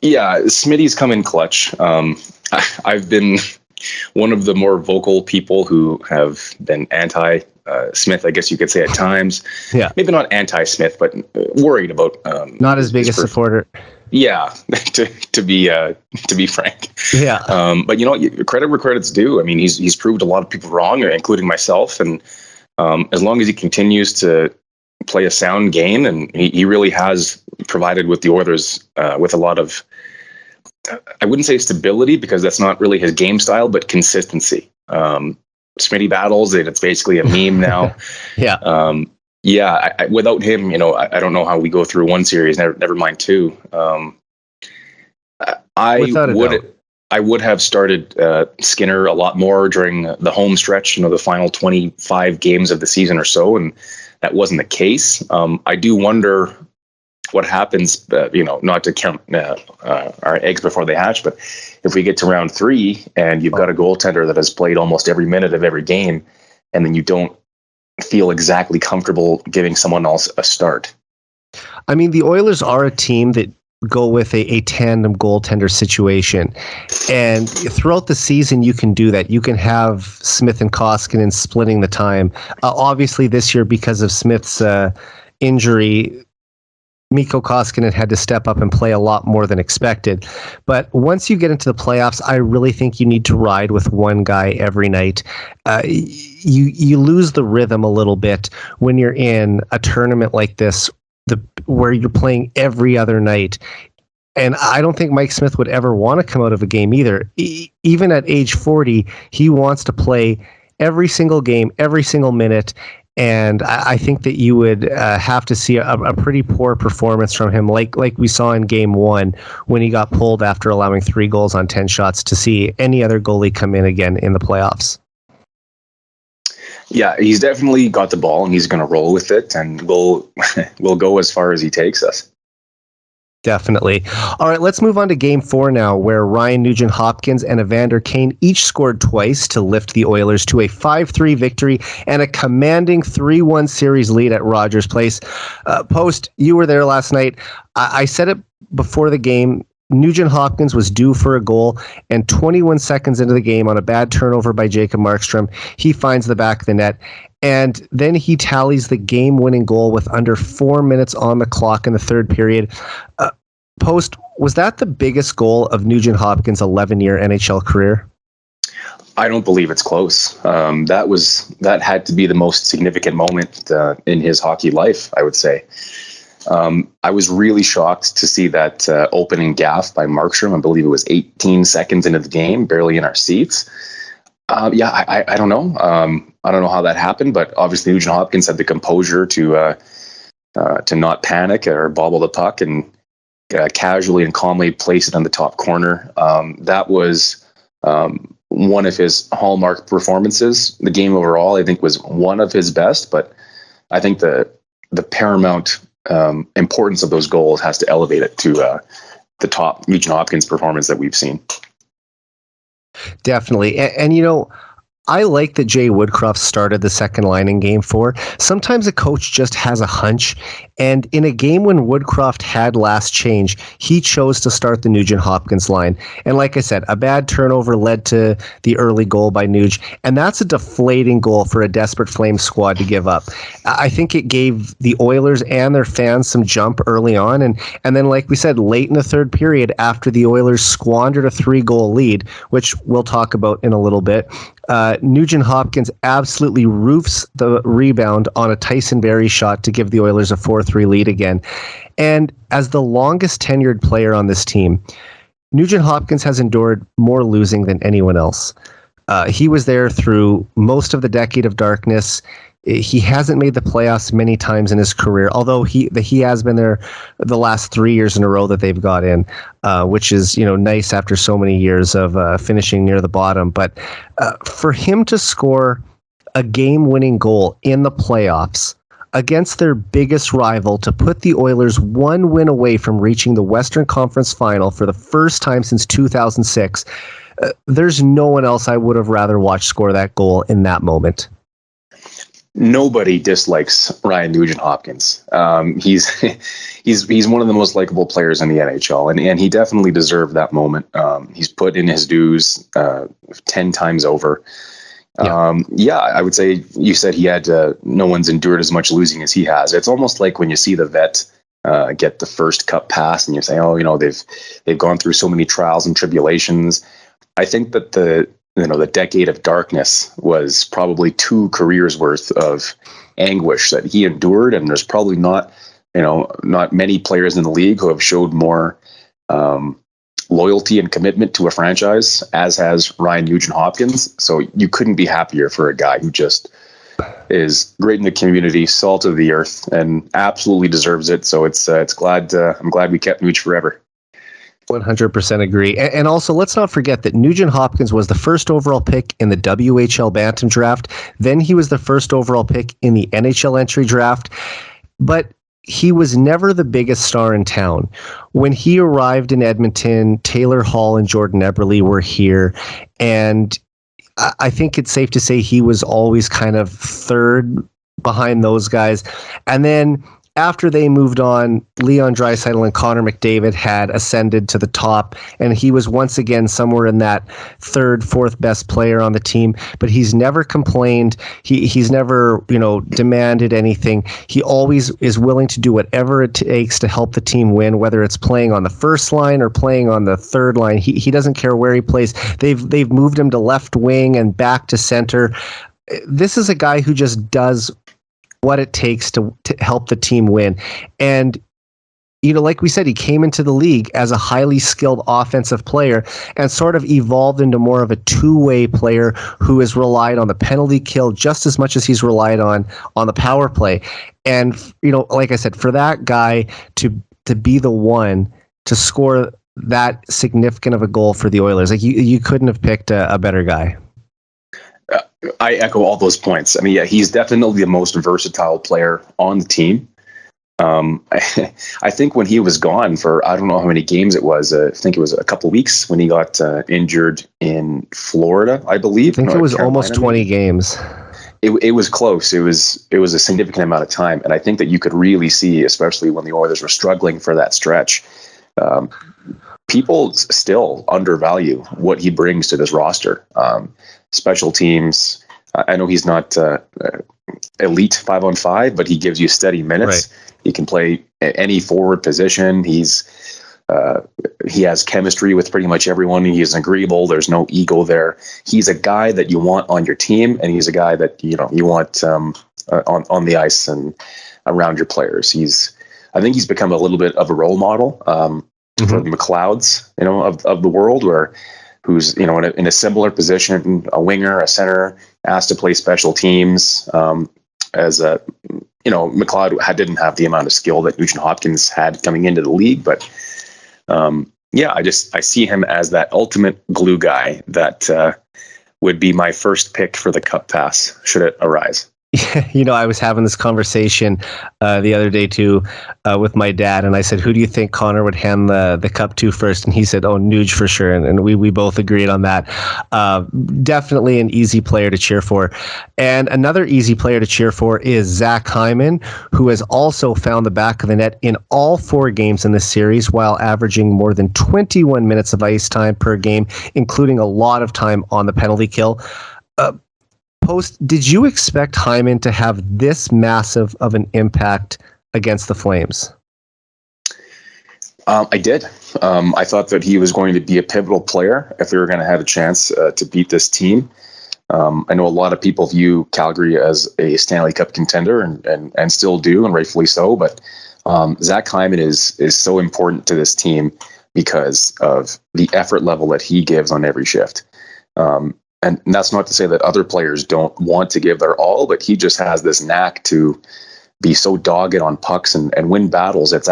Yeah, Smitty's come in clutch. I've been one of the more vocal people who have been anti Smith, I guess you could say at times. Yeah, maybe not anti Smith, but worried about not as big a supporter. Yeah, to be frank. Yeah. But credit where credit's due. I mean, he's proved a lot of people wrong, including myself. And as long as he continues to play a sound game, and he really has provided with the Oilers with a lot of, I wouldn't say stability because that's not really his game style, but consistency. Smitty battles, it's basically a meme now. Yeah. Yeah, without him, I don't know how we go through one series. Never mind two. I would have started Skinner a lot more during the home stretch. The final 25 games of the season or so, and that wasn't the case. I do wonder what happens. Not to count our eggs before they hatch, but if we get to round 3 and you've got a goaltender that has played almost every minute of every game, and then you don't feel exactly comfortable giving someone else a start. I mean, the Oilers are a team that go with a tandem goaltender situation, and throughout the season you can do that. You can have Smith and Koskinen splitting the time. Obviously this year, because of Smith's injury, Mikko Koskinen had to step up and play a lot more than expected. But once you get into the playoffs, I really think you need to ride with one guy every night. You lose the rhythm a little bit when you're in a tournament like this, where you're playing every other night. And I don't think Mike Smith would ever want to come out of a game either. Even at age 40, he wants to play every single game, every single minute. And I think that you would have to see a pretty poor performance from him, like we saw in Game 1 when he got pulled after allowing 3 goals on 10 shots, to see any other goalie come in again in the playoffs. Yeah, he's definitely got the ball, and he's going to roll with it, and we'll go as far as he takes us. Definitely. All right, let's move on to Game 4 now, where Ryan Nugent-Hopkins and Evander Kane each scored twice to lift the Oilers to a 5-3 victory and a commanding 3-1 series lead at Rogers Place. Post, you were there last night. I said it before the game. Nugent-Hopkins was due for a goal, and 21 seconds into the game, on a bad turnover by Jacob Markstrom, he finds the back of the net. And then he tallies the game-winning goal with under 4 minutes on the clock in the third period. Post, was that the biggest goal of Nugent-Hopkins' 11-year NHL career? I don't believe it's close. That had to be the most significant moment in his hockey life, I would say. I was really shocked to see that opening gaff by Markstrom. I believe it was 18 seconds into the game, barely in our seats. I don't know. I don't know how that happened, but obviously Nugent-Hopkins had the composure to not panic or bobble the puck and casually and calmly place it on the top corner. That was one of his hallmark performances. The game overall, I think, was one of his best, but I think the paramount importance of those goals has to elevate it to the top Nugent-Hopkins performance that we've seen. Definitely. And I like that Jay Woodcroft started the second line in Game 4. Sometimes a coach just has a hunch, and in a game when Woodcroft had last change, he chose to start the Nugent-Hopkins line. And like I said, a bad turnover led to the early goal by Nuge, and that's a deflating goal for a desperate Flames squad to give up. I think it gave the Oilers and their fans some jump early on, and then, like we said, late in the third period, after the Oilers squandered a 3-goal lead, which we'll talk about in a little bit, Nugent-Hopkins absolutely roofs the rebound on a Tyson Barrie shot to give the Oilers a 4-3 lead again. And as the longest tenured player on this team, Nugent Hopkins has endured more losing than anyone else. He was there through most of the decade of darkness. He hasn't made the playoffs many times in his career, although he has been there the last 3 years in a row that they've got in, which is nice after so many years of finishing near the bottom. But for him to score a game-winning goal in the playoffs against their biggest rival, to put the Oilers one win away from reaching the Western Conference Final for the first time since 2006, there's no one else I would have rather watched score that goal in that moment. Nobody dislikes Ryan Nugent Hopkins. He's he's one of the most likable players in the NHL, and he definitely deserved that moment. He's put in his dues 10 times over. I would say you said he had no one's endured as much losing as he has. It's almost like when you see the vet get the first cup pass, and you say, oh, they've gone through so many trials and tribulations. I think that the decade of darkness was probably 2 careers worth of anguish that he endured. And there's probably not many players in the league who have showed more loyalty and commitment to a franchise as has Ryan Nugent Hopkins. So you couldn't be happier for a guy who just is great in the community, salt of the earth, and absolutely deserves it. So I'm glad we kept Nuge forever. 100% agree. And also, let's not forget that Nugent Hopkins was the first overall pick in the WHL Bantam draft. Then he was the first overall pick in the NHL entry draft. But he was never the biggest star in town. When he arrived in Edmonton, Taylor Hall and Jordan Eberle were here. And I think it's safe to say he was always kind of third behind those guys. And then after they moved on, Leon Draisaitl and Connor McDavid had ascended to the top, and he was once again somewhere in that third, fourth best player on the team. But he's never complained. He's never, demanded anything. He always is willing to do whatever it takes to help the team win, whether it's playing on the first line or playing on the third line. He doesn't care where he plays. They've moved him to left wing and back to center. This is a guy who just does what it takes to help the team win. And, like we said, he came into the league as a highly skilled offensive player and sort of evolved into more of a two-way player who has relied on the penalty kill just as much as he's relied on the power play. And, like I said, for that guy to be the one to score that significant of a goal for the Oilers, like you couldn't have picked a better guy. I echo all those points. I mean, yeah, he's definitely the most versatile player on the team. I think when he was gone for, I don't know how many games it was. I think it was a couple of weeks when he got injured in Florida, I believe. I think it was almost 20 games. It was close. It was a significant amount of time. And I think that you could really see, especially when the Oilers were struggling for that stretch, people still undervalue what he brings to this roster. Special teams. I know he's not elite 5-on-5, but he gives you steady minutes. Right. He can play any forward position. He has chemistry with pretty much everyone. He is agreeable. There's no ego there. He's a guy that you want on your team, and he's a guy that you want on the ice and around your players. I think he's become a little bit of a role model for the McLeods, of the world, who's in a similar position, a winger, a center, asked to play special teams. As a McLeod didn't have the amount of skill that Nugent Hopkins had coming into the league, but I see him as that ultimate glue guy that would be my first pick for the Cup pass should it arise. I was having this conversation the other day too with my dad, and I said, who do you think Connor would hand the cup to first? And he said, Nuge for sure. And we both agreed on that. Definitely an easy player to cheer for. And another easy player to cheer for is Zach Hyman, who has also found the back of the net in all 4 games in this series while averaging more than 21 minutes of ice time per game, including a lot of time on the penalty kill. Post, did you expect Hyman to have this massive of an impact against the Flames? I did. I thought that he was going to be a pivotal player if they were going to have a chance to beat this team. I know a lot of people view Calgary as a Stanley Cup contender and still do, and rightfully so. But Zach Hyman is so important to this team. because of the effort level that he gives on every shift. And that's not to say that other players don't want to give their all, but he just has this knack to be so dogged on pucks and win battles. It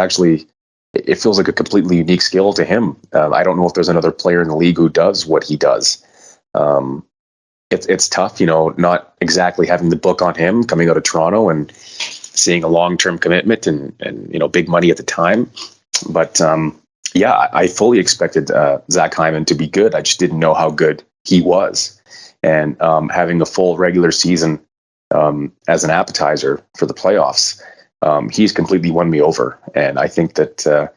feels like a completely unique skill to him. I don't know if there's another player in the league who does what he does. It's tough, not exactly having the book on him coming out of Toronto and seeing a long-term commitment and big money at the time. But I fully expected Zach Hyman to be good. I just didn't know how good he was. And having a full regular season as an appetizer for the playoffs, he's completely won me over. And I think that,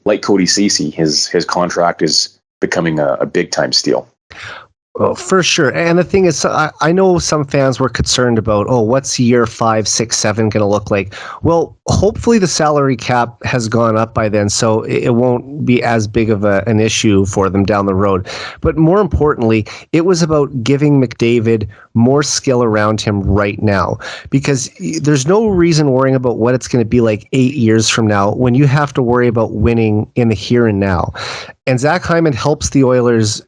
like Cody Ceci, his contract is becoming a big-time steal. Well, for sure. And the thing is, I know some fans were concerned about, what's year 5, 6, 7 going to look like? Well, hopefully the salary cap has gone up by then, so it won't be as big of an issue for them down the road. But more importantly, it was about giving McDavid more skill around him right now, because there's no reason worrying about what it's going to be like 8 years from now when you have to worry about winning in the here and now. And Zach Hyman helps the Oilers.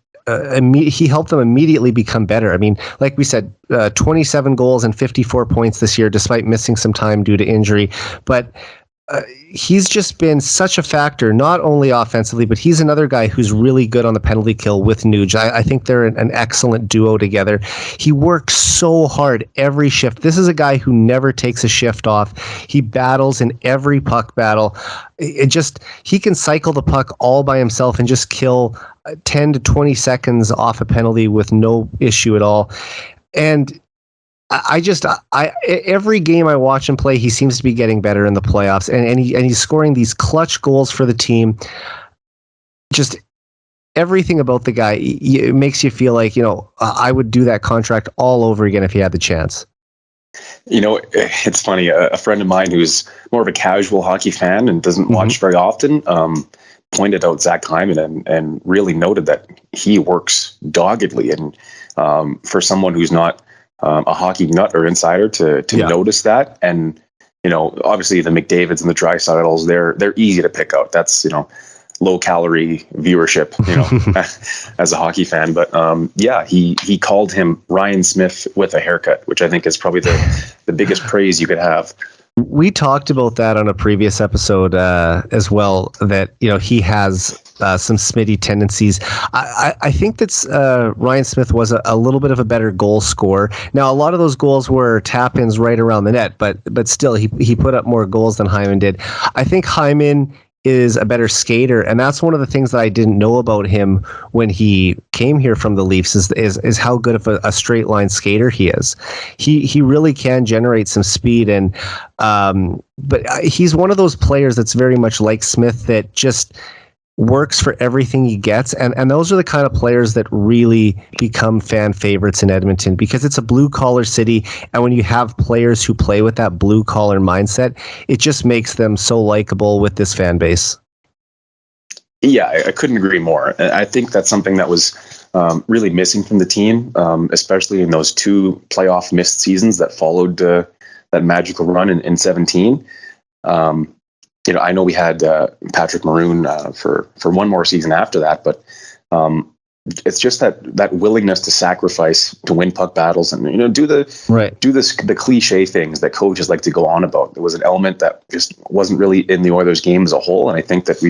He helped them immediately become better. I mean, like we said, 27 goals and 54 points this year, despite missing some time due to injury. But he's just been such a factor, not only offensively, but he's another guy who's really good on the penalty kill with Nuge. I think they're an excellent duo together. He works so hard every shift. This is a guy who never takes a shift off. He battles in every puck battle. He can cycle the puck all by himself and just kill 10 to 20 seconds off a penalty with no issue at all. And every game I watch him play, he seems to be getting better in the playoffs, and he's scoring these clutch goals for the team. Just everything about the guy, it makes you feel like, I would do that contract all over again if he had the chance. It's funny. A friend of mine who's more of a casual hockey fan and doesn't watch very often, pointed out Zach Hyman and really noted that he works doggedly. And for someone who's not a hockey nut or insider to notice that. And, obviously the McDavids and the Dreisaitl's, they're easy to pick out. That's, low calorie viewership, as a hockey fan. But he called him Ryan Smith with a haircut, which I think is probably the biggest praise you could have. We talked about that on a previous episode as well, that, he has some Smitty tendencies. I think that Ryan Smith was a little bit of a better goal scorer. Now, a lot of those goals were tap-ins right around the net, but still, he put up more goals than Hyman did. I think Hyman is a better skater, and that's one of the things that I didn't know about him when he came here from the Leafs is how good of a straight line skater he is. He really can generate some speed, and but he's one of those players that's very much like Smith, that just works for everything he gets, and those are the kind of players that really become fan favorites in Edmonton, because it's a blue collar city, and when you have players who play with that blue collar mindset, it just makes them so likable with this fan base. Yeah, I couldn't agree more. I think that's something that was really missing from the team, especially in those 2 playoff missed seasons that followed that magical run in 17. I know we had Patrick Maroon for one more season after that, but it's just that willingness to sacrifice to win puck battles and do the cliche things that coaches like to go on about. There was an element that just wasn't really in the Oilers game as a whole, and I think that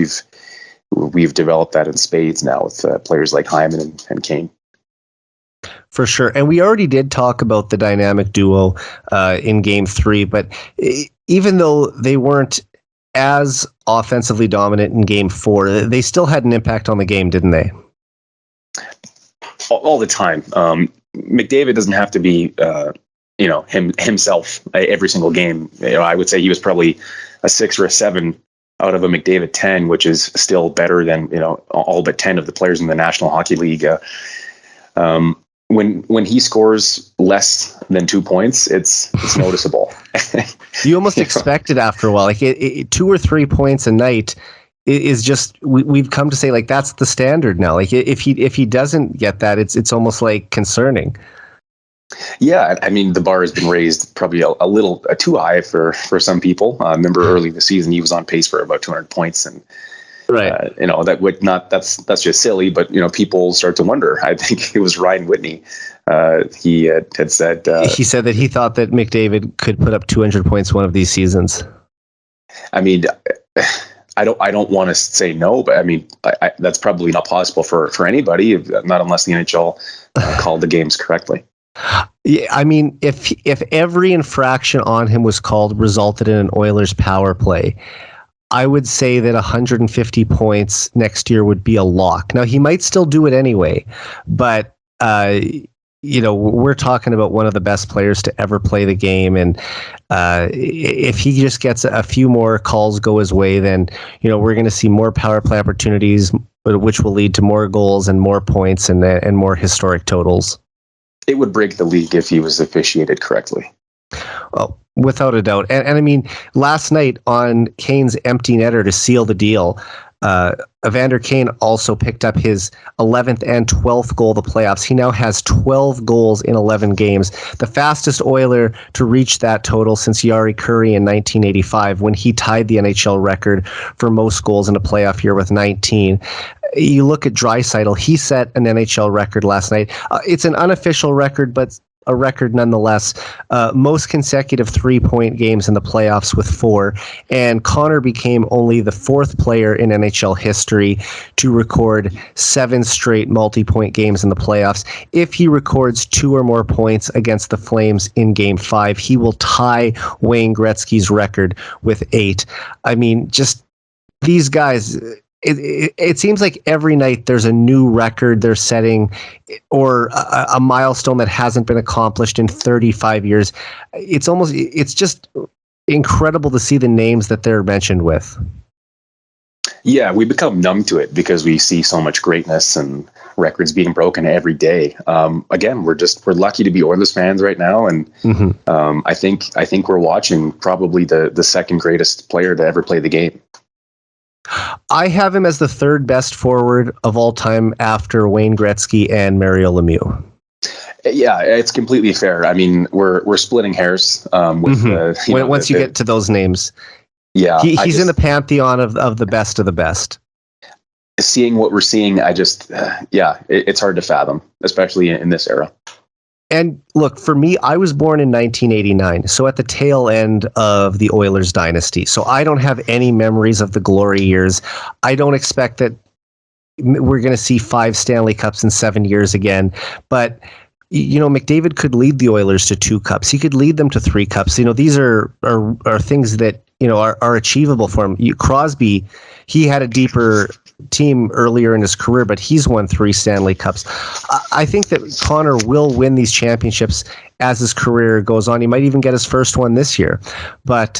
we've developed that in spades now with players like Hyman and Kane. For sure. And we already did talk about the dynamic duo in Game 3, but even though they weren't as offensively dominant in Game 4, they still had an impact on the game, didn't they? All the time. McDavid doesn't have to be, himself every single game. I would say he was probably a 6 or a 7 out of a McDavid 10, which is still better than all but 10 of the players in the National Hockey League. When he scores less than 2 points, it's noticeable. You almost expect it after a while. Like 2 or 3 points a night is just, we've come to say, like, that's the standard now. Like if he doesn't get that, it's almost like concerning. Yeah, I mean, the bar has been raised probably a little too high for some people. I remember early in the season he was on pace for about 200 points, and Right. That would not. That's just silly. But people start to wonder. I think it was Ryan Whitney. He had said. He said that he thought that McDavid could put up 200 points one of these seasons. I mean, I don't want to say no, but I mean, that's probably not possible for anybody, not unless the NHL called the games correctly. Yeah, I mean, if every infraction on him was called resulted in an Oilers power play, I would say that 150 points next year would be a lock. Now, he might still do it anyway, but we're talking about one of the best players to ever play the game, and if he just gets a few more calls go his way, then we're going to see more power play opportunities, which will lead to more goals and more points and more historic totals. It would break the league if he was officiated correctly. Well, without a doubt. And I mean, last night on Kane's empty netter to seal the deal, Evander Kane also picked up his 11th and 12th goal of the playoffs. He now has 12 goals in 11 games, the fastest Oiler to reach that total since Jari Kurri in 1985, when he tied the NHL record for most goals in a playoff year with 19. You look at Draisaitl, he set an NHL record last night. It's an unofficial record, but a record nonetheless. Most consecutive 3-point games in the playoffs with 4. And Connor became only the 4th player in NHL history to record 7 straight multi-point games in the playoffs. If he records 2 or more points against the Flames in Game 5, he will tie Wayne Gretzky's record with 8. I mean, just these guys... It seems like every night there's a new record they're setting, or a milestone that hasn't been accomplished in 35 years. It's just incredible to see the names that they're mentioned with. Yeah, we become numb to it because we see so much greatness and records being broken every day. Again, we're lucky to be Oilers fans right now, and I think we're watching probably the second greatest player to ever play the game. I have him as the 3rd best forward of all time after Wayne Gretzky and Mario Lemieux. Yeah, it's completely fair. I mean, we're splitting hairs with once you get to those names. Yeah, he's in the pantheon of the best of the best. Seeing what we're seeing, it's hard to fathom, especially in this era. And look, for me, I was born in 1989, so at the tail end of the Oilers dynasty. So I don't have any memories of the glory years. I don't expect that we're going to see 5 Stanley Cups in 7 years again. But, McDavid could lead the Oilers to 2 cups. He could lead them to 3 cups. These are things that, are achievable for him. Crosby, he had a deeper team earlier in his career, but he's won 3 Stanley Cups. I think that Connor will win these championships as his career goes on. He might even get his first one this year. But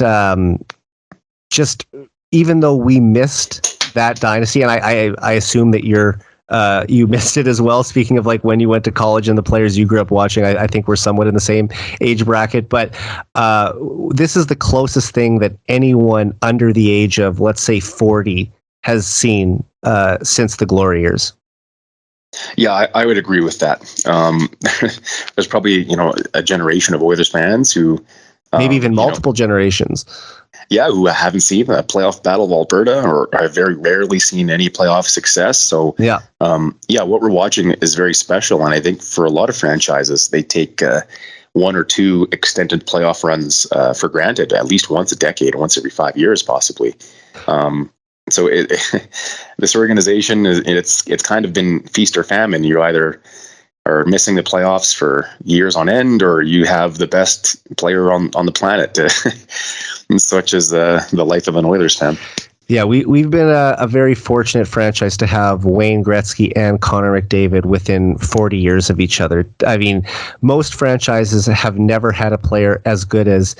just even though we missed that dynasty, and I assume that you missed it as well. Speaking of like when you went to college and the players you grew up watching, I think we're somewhat in the same age bracket. But this is the closest thing that anyone under the age of, let's say, 40 has seen since the glory years. Yeah, I would agree with that. There's probably a generation of Oilers fans who maybe even multiple generations. Yeah, who haven't seen the playoff Battle of Alberta or have very rarely seen any playoff success. So what we're watching is very special, and I think for a lot of franchises, they take 1 or 2 extended playoff runs for granted, at least once a decade, once every 5 years, possibly. So this organization, it's kind of been feast or famine. You either are missing the playoffs for years on end, or you have the best player on the planet, such as the life of an Oilers fan. Yeah, we've been a very fortunate franchise to have Wayne Gretzky and Connor McDavid within 40 years of each other. I mean, most franchises have never had a player as good as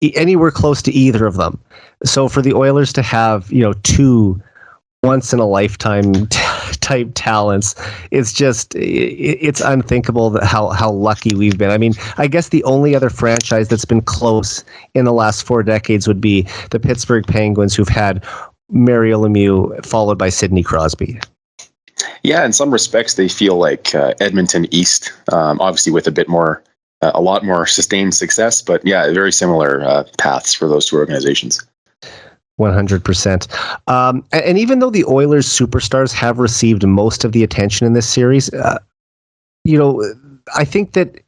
anywhere close to either of them. So for the Oilers to have, 2 once in a lifetime type talents, it's unthinkable that how lucky we've been. I mean, I guess the only other franchise that's been close in the last 4 decades would be the Pittsburgh Penguins, who've had Mario Lemieux followed by Sidney Crosby. Yeah, in some respects, they feel like Edmonton East, obviously with a lot more sustained success, but yeah, very similar paths for those 2 organizations. 100%. And even though the Oilers superstars have received most of the attention in this series, I think that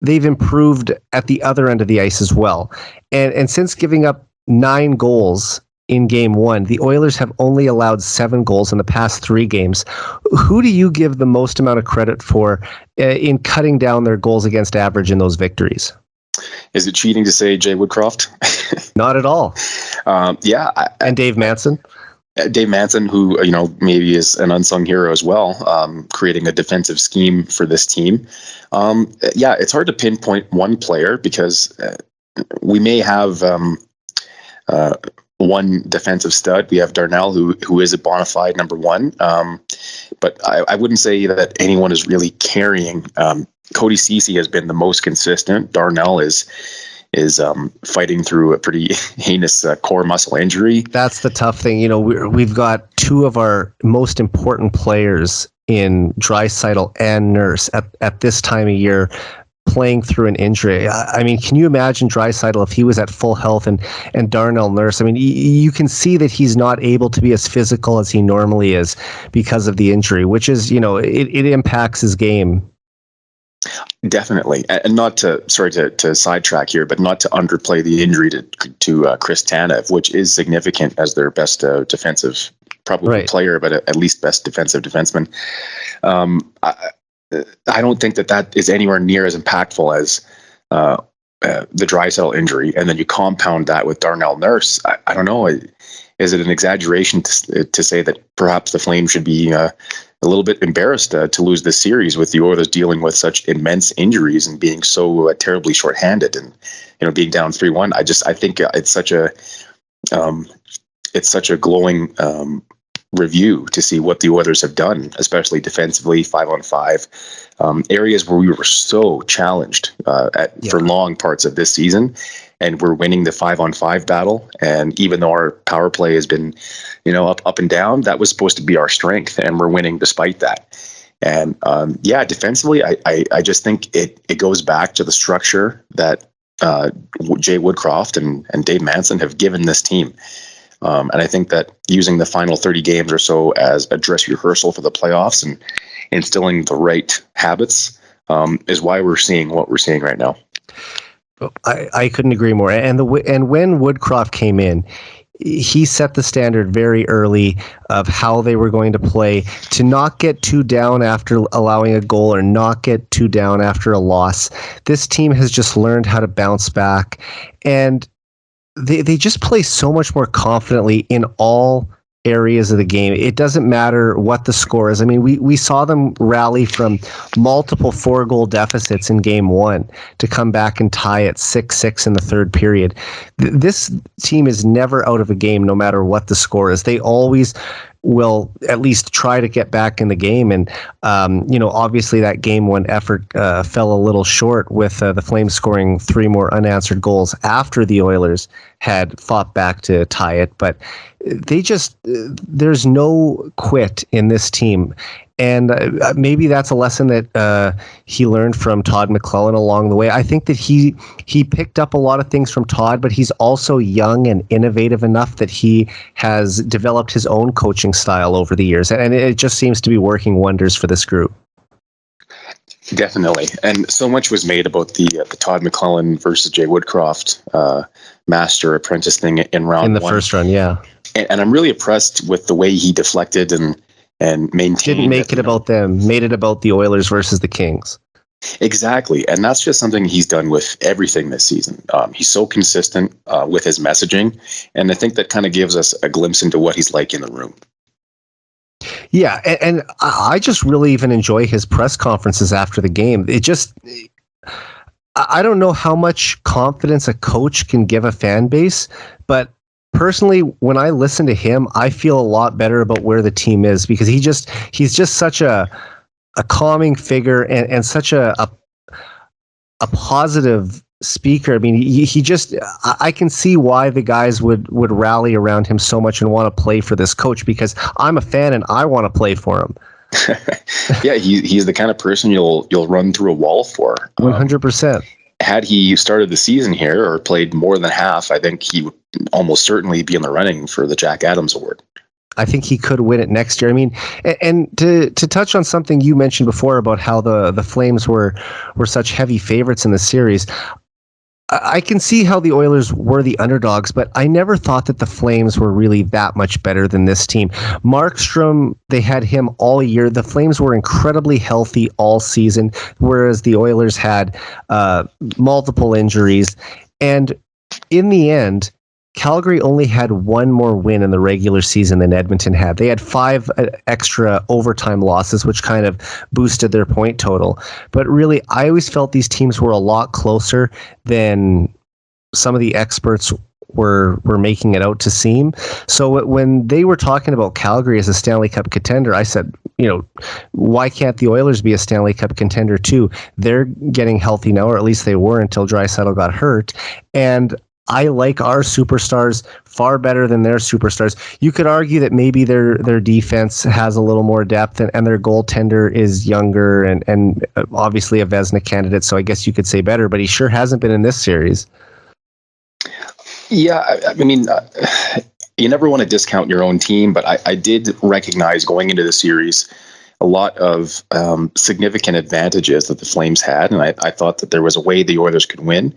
they've improved at the other end of the ice as well. And since giving up 9 goals in game 1, the Oilers have only allowed 7 goals in the past 3 games. Who do you give the most amount of credit for in cutting down their goals against average in those victories? Is it cheating to say Jay Woodcroft? Not at all. And Dave Manson? Dave Manson, who maybe is an unsung hero as well, creating a defensive scheme for this team. It's hard to pinpoint one player because we may have one defensive stud. We have Darnell, who is a bona fide number one, but I wouldn't say that anyone is really carrying. Cody Ceci has been the most consistent. Darnell is fighting through a pretty heinous core muscle injury. That's the tough thing. We've got 2 of our most important players in Draisaitl and Nurse at this time of year playing through an injury. I mean, can you imagine Draisaitl if he was at full health and Darnell Nurse? I mean, you can see that he's not able to be as physical as he normally is because of the injury, which is, it impacts his game. Definitely, and not to sidetrack here, but not to underplay the injury to Chris Tanev, which is significant as their best defensive player, but at least best defensive defenseman. I don't think that is anywhere near as impactful as the Draisaitl injury, and then you compound that with Darnell Nurse. I don't know. Is it an exaggeration to say that perhaps the Flames should be a little bit embarrassed to lose this series with the Oilers dealing with such immense injuries and being so terribly shorthanded and being down 3-1? I think it's such a glowing review to see what the Oilers have done, especially defensively, 5-on-5, areas where we were so challenged for long parts of this season, and we're winning the 5-on-5 battle. And even though our power play has been, up and down, that was supposed to be our strength, and we're winning despite that. And defensively, I just think it goes back to the structure that Jay Woodcroft and Dave Manson have given this team. And I think that using the final 30 games or so as a dress rehearsal for the playoffs and instilling the right habits is why we're seeing what we're seeing right now. I couldn't agree more. And when Woodcroft came in, he set the standard very early of how they were going to play, to not get too down after allowing a goal or not get too down after a loss. This team has just learned how to bounce back, and they just play so much more confidently in all areas of the game. It doesn't matter what the score is. I mean, we saw them rally from multiple 4-goal deficits in game 1 to come back and tie at 6-6 in the third period. This team is never out of a game, no matter what the score is. They always will at least try to get back in the game. And, obviously that game 1 effort fell a little short with the Flames scoring 3 more unanswered goals after the Oilers had fought back to tie it. But there's no quit in this team. And maybe that's a lesson that he learned from Todd McClellan along the way. I think that he picked up a lot of things from Todd, but he's also young and innovative enough that he has developed his own coaching style over the years. And it just seems to be working wonders for this group. Definitely. And so much was made about the Todd McClellan versus Jay Woodcroft master apprentice thing in round 1. In the first run, yeah. And I'm really impressed with the way he deflected and maintained. Didn't make it about them, made it about the Oilers versus the Kings. Exactly. And that's just something he's done with everything this season. He's so consistent with his messaging. And I think that kind of gives us a glimpse into what he's like in the room. Yeah. And I just really even enjoy his press conferences after the game. I don't know how much confidence a coach can give a fan base, but personally, when I listen to him, I feel a lot better about where the team is, because he's just such a calming figure and such a positive speaker. I mean, I can see why the guys would rally around him so much and want to play for this coach, because I'm a fan and I want to play for him. Yeah, he's the kind of person you'll run through a wall for. 100%. had he started the season here or played more than half, I think he would almost certainly be in the running for the Jack Adams Award. I think he could win it next year. I mean, and to touch on something you mentioned before about how the Flames were such heavy favorites in the series, I can see how the Oilers were the underdogs, but I never thought that the Flames were really that much better than this team. Markstrom, they had him all year. The Flames were incredibly healthy all season, whereas the Oilers had multiple injuries. And in the end, Calgary only had one more win in the regular season than Edmonton had. They had 5 extra overtime losses, which kind of boosted their point total. But really, I always felt these teams were a lot closer than some of the experts were making it out to seem. So when they were talking about Calgary as a Stanley Cup contender, I said, why can't the Oilers be a Stanley Cup contender too? They're getting healthy now, or at least they were until Draisaitl got hurt. And I like our superstars far better than their superstars. You could argue that maybe their defense has a little more depth and their goaltender is younger and obviously a Vezina candidate, so I guess you could say better, but he sure hasn't been in this series. Yeah, I mean, you never want to discount your own team, but I did recognize going into the series a lot of significant advantages that the Flames had, and I thought that there was a way the Oilers could win.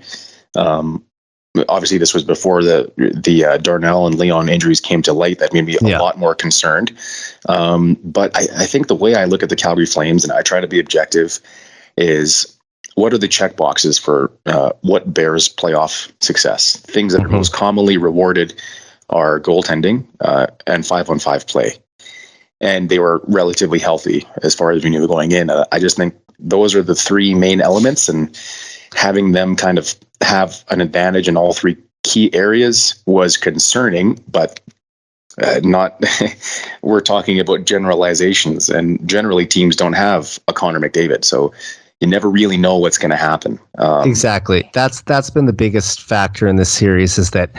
Obviously, this was before the Darnell and Leon injuries came to light. That made me a lot more concerned. But I think the way I look at the Calgary Flames, and I try to be objective, is what are the check boxes for what bears playoff success? Things that are most commonly rewarded are goaltending and 5-on-5 play. And they were relatively healthy as far as we knew going in. I just think those are the 3 main elements, and having them kind of have an advantage in all 3 key areas was concerning, but not. We're talking about generalizations, and generally teams don't have a Connor McDavid, so you never really know what's going to happen. Exactly. That's been the biggest factor in this series, is that.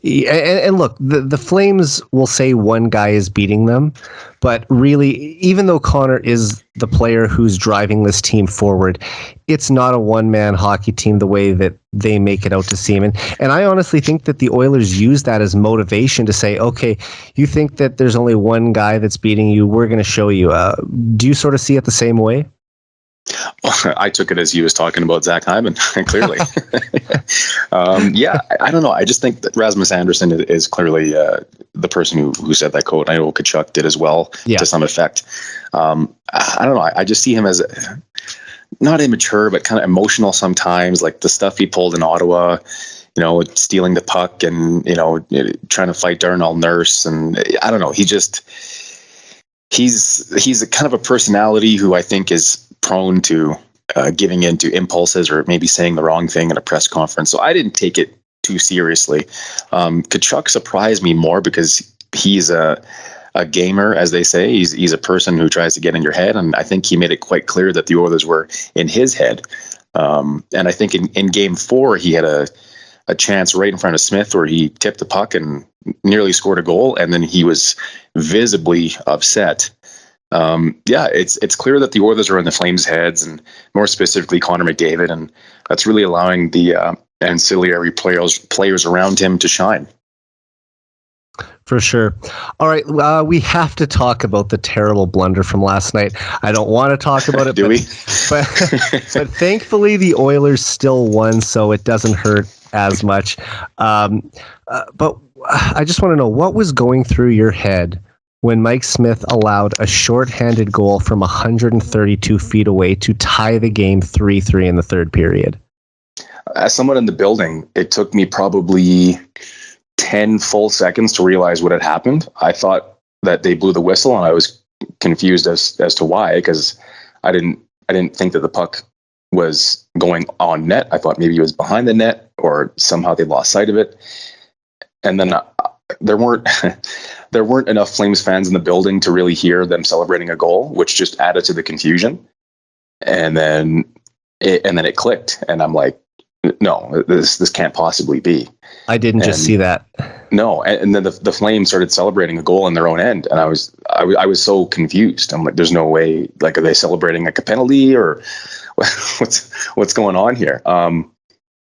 And look, the Flames will say one guy is beating them, but really, even though Connor is the player who's driving this team forward, it's not a one-man hockey team the way that they make it out to seem. And I honestly think that the Oilers use that as motivation to say, okay, you think that there's only one guy that's beating you, we're going to show you. Do you sort of see it the same way? I took it as he was talking about Zach Hyman, clearly. I don't know. I just think that Rasmus Andersson is clearly the person who said that quote. I know Kachuk did as well to some effect. I don't know. I just see him as not immature, but kind of emotional sometimes, like the stuff he pulled in Ottawa, stealing the puck and, trying to fight Darnell Nurse. And I don't know. He's a kind of a personality who I think is prone to giving in to impulses or maybe saying the wrong thing in a press conference. So I didn't take it too seriously. Kachuk surprised me more because he's a gamer, as they say. He's a person who tries to get in your head, and I think he made it quite clear that the Oilers were in his head. And I think in Game 4, he had a chance right in front of Smith where he tipped the puck and nearly scored a goal, and then he was visibly upset. It's clear that the Oilers are in the Flames' heads, and more specifically Connor McDavid, and that's really allowing the ancillary players around him to shine. For sure. All right, we have to talk about the terrible blunder from last night. I don't want to talk about it, but thankfully the Oilers still won, so it doesn't hurt as much. But I just want to know, what was going through your head when Mike Smith allowed a shorthanded goal from 132 feet away to tie the game 3-3 in the third period? As someone in the building, it took me probably 10 full seconds to realize what had happened. I thought that they blew the whistle, and I was confused as to why, because I didn't think that the puck was going on net. I thought maybe it was behind the net, or somehow they lost sight of it. And then there weren't enough Flames fans in the building to really hear them celebrating a goal, which just added to the confusion. And then it clicked, and I'm like, no, this can't possibly be. I didn't just see that. No, and then the Flames started celebrating a goal in their own end, and I was so confused. I'm like, there's no way. Like, are they celebrating like a penalty, or what's going on here?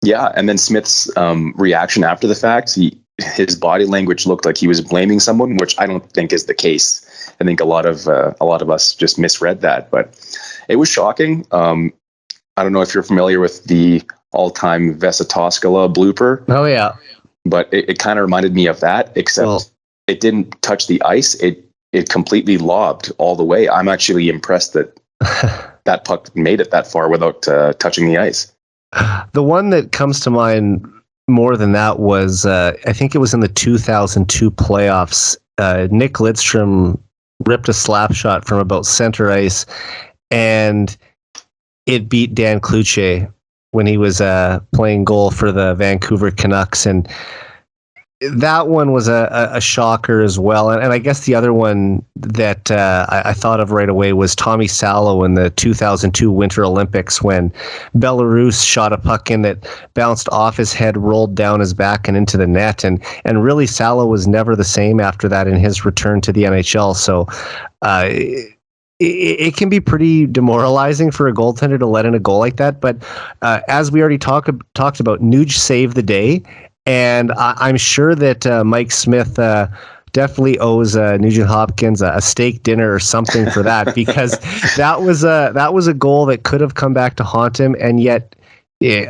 Yeah, and then Smith's reaction after the fact, his body language looked like he was blaming someone, which I don't think is the case. I think a lot of us just misread that, but it was shocking. I don't know if you're familiar with the all-time Vesatoskala blooper. Oh yeah, but it kind of reminded me of that, except it didn't touch the ice. It completely lobbed all the way. I'm actually impressed that that puck made it that far without touching the ice. The one that comes to mind more than that was, I think it was in the 2002 playoffs. Nick Lidstrom ripped a slap shot from about center ice, and it beat Dan Cloutier when he was playing goal for the Vancouver Canucks. And that one was a shocker as well. And I guess the other one that I thought of right away was Tommy Salo in the 2002 Winter Olympics, when Belarus shot a puck in that bounced off his head, rolled down his back and into the net. And really, Salo was never the same after that in his return to the NHL. So it can be pretty demoralizing for a goaltender to let in a goal like that. But as we already talked about, Nuge saved the day. And I'm sure that Mike Smith definitely owes Nugent Hopkins a steak dinner or something for that, because that was a goal that could have come back to haunt him. And yet,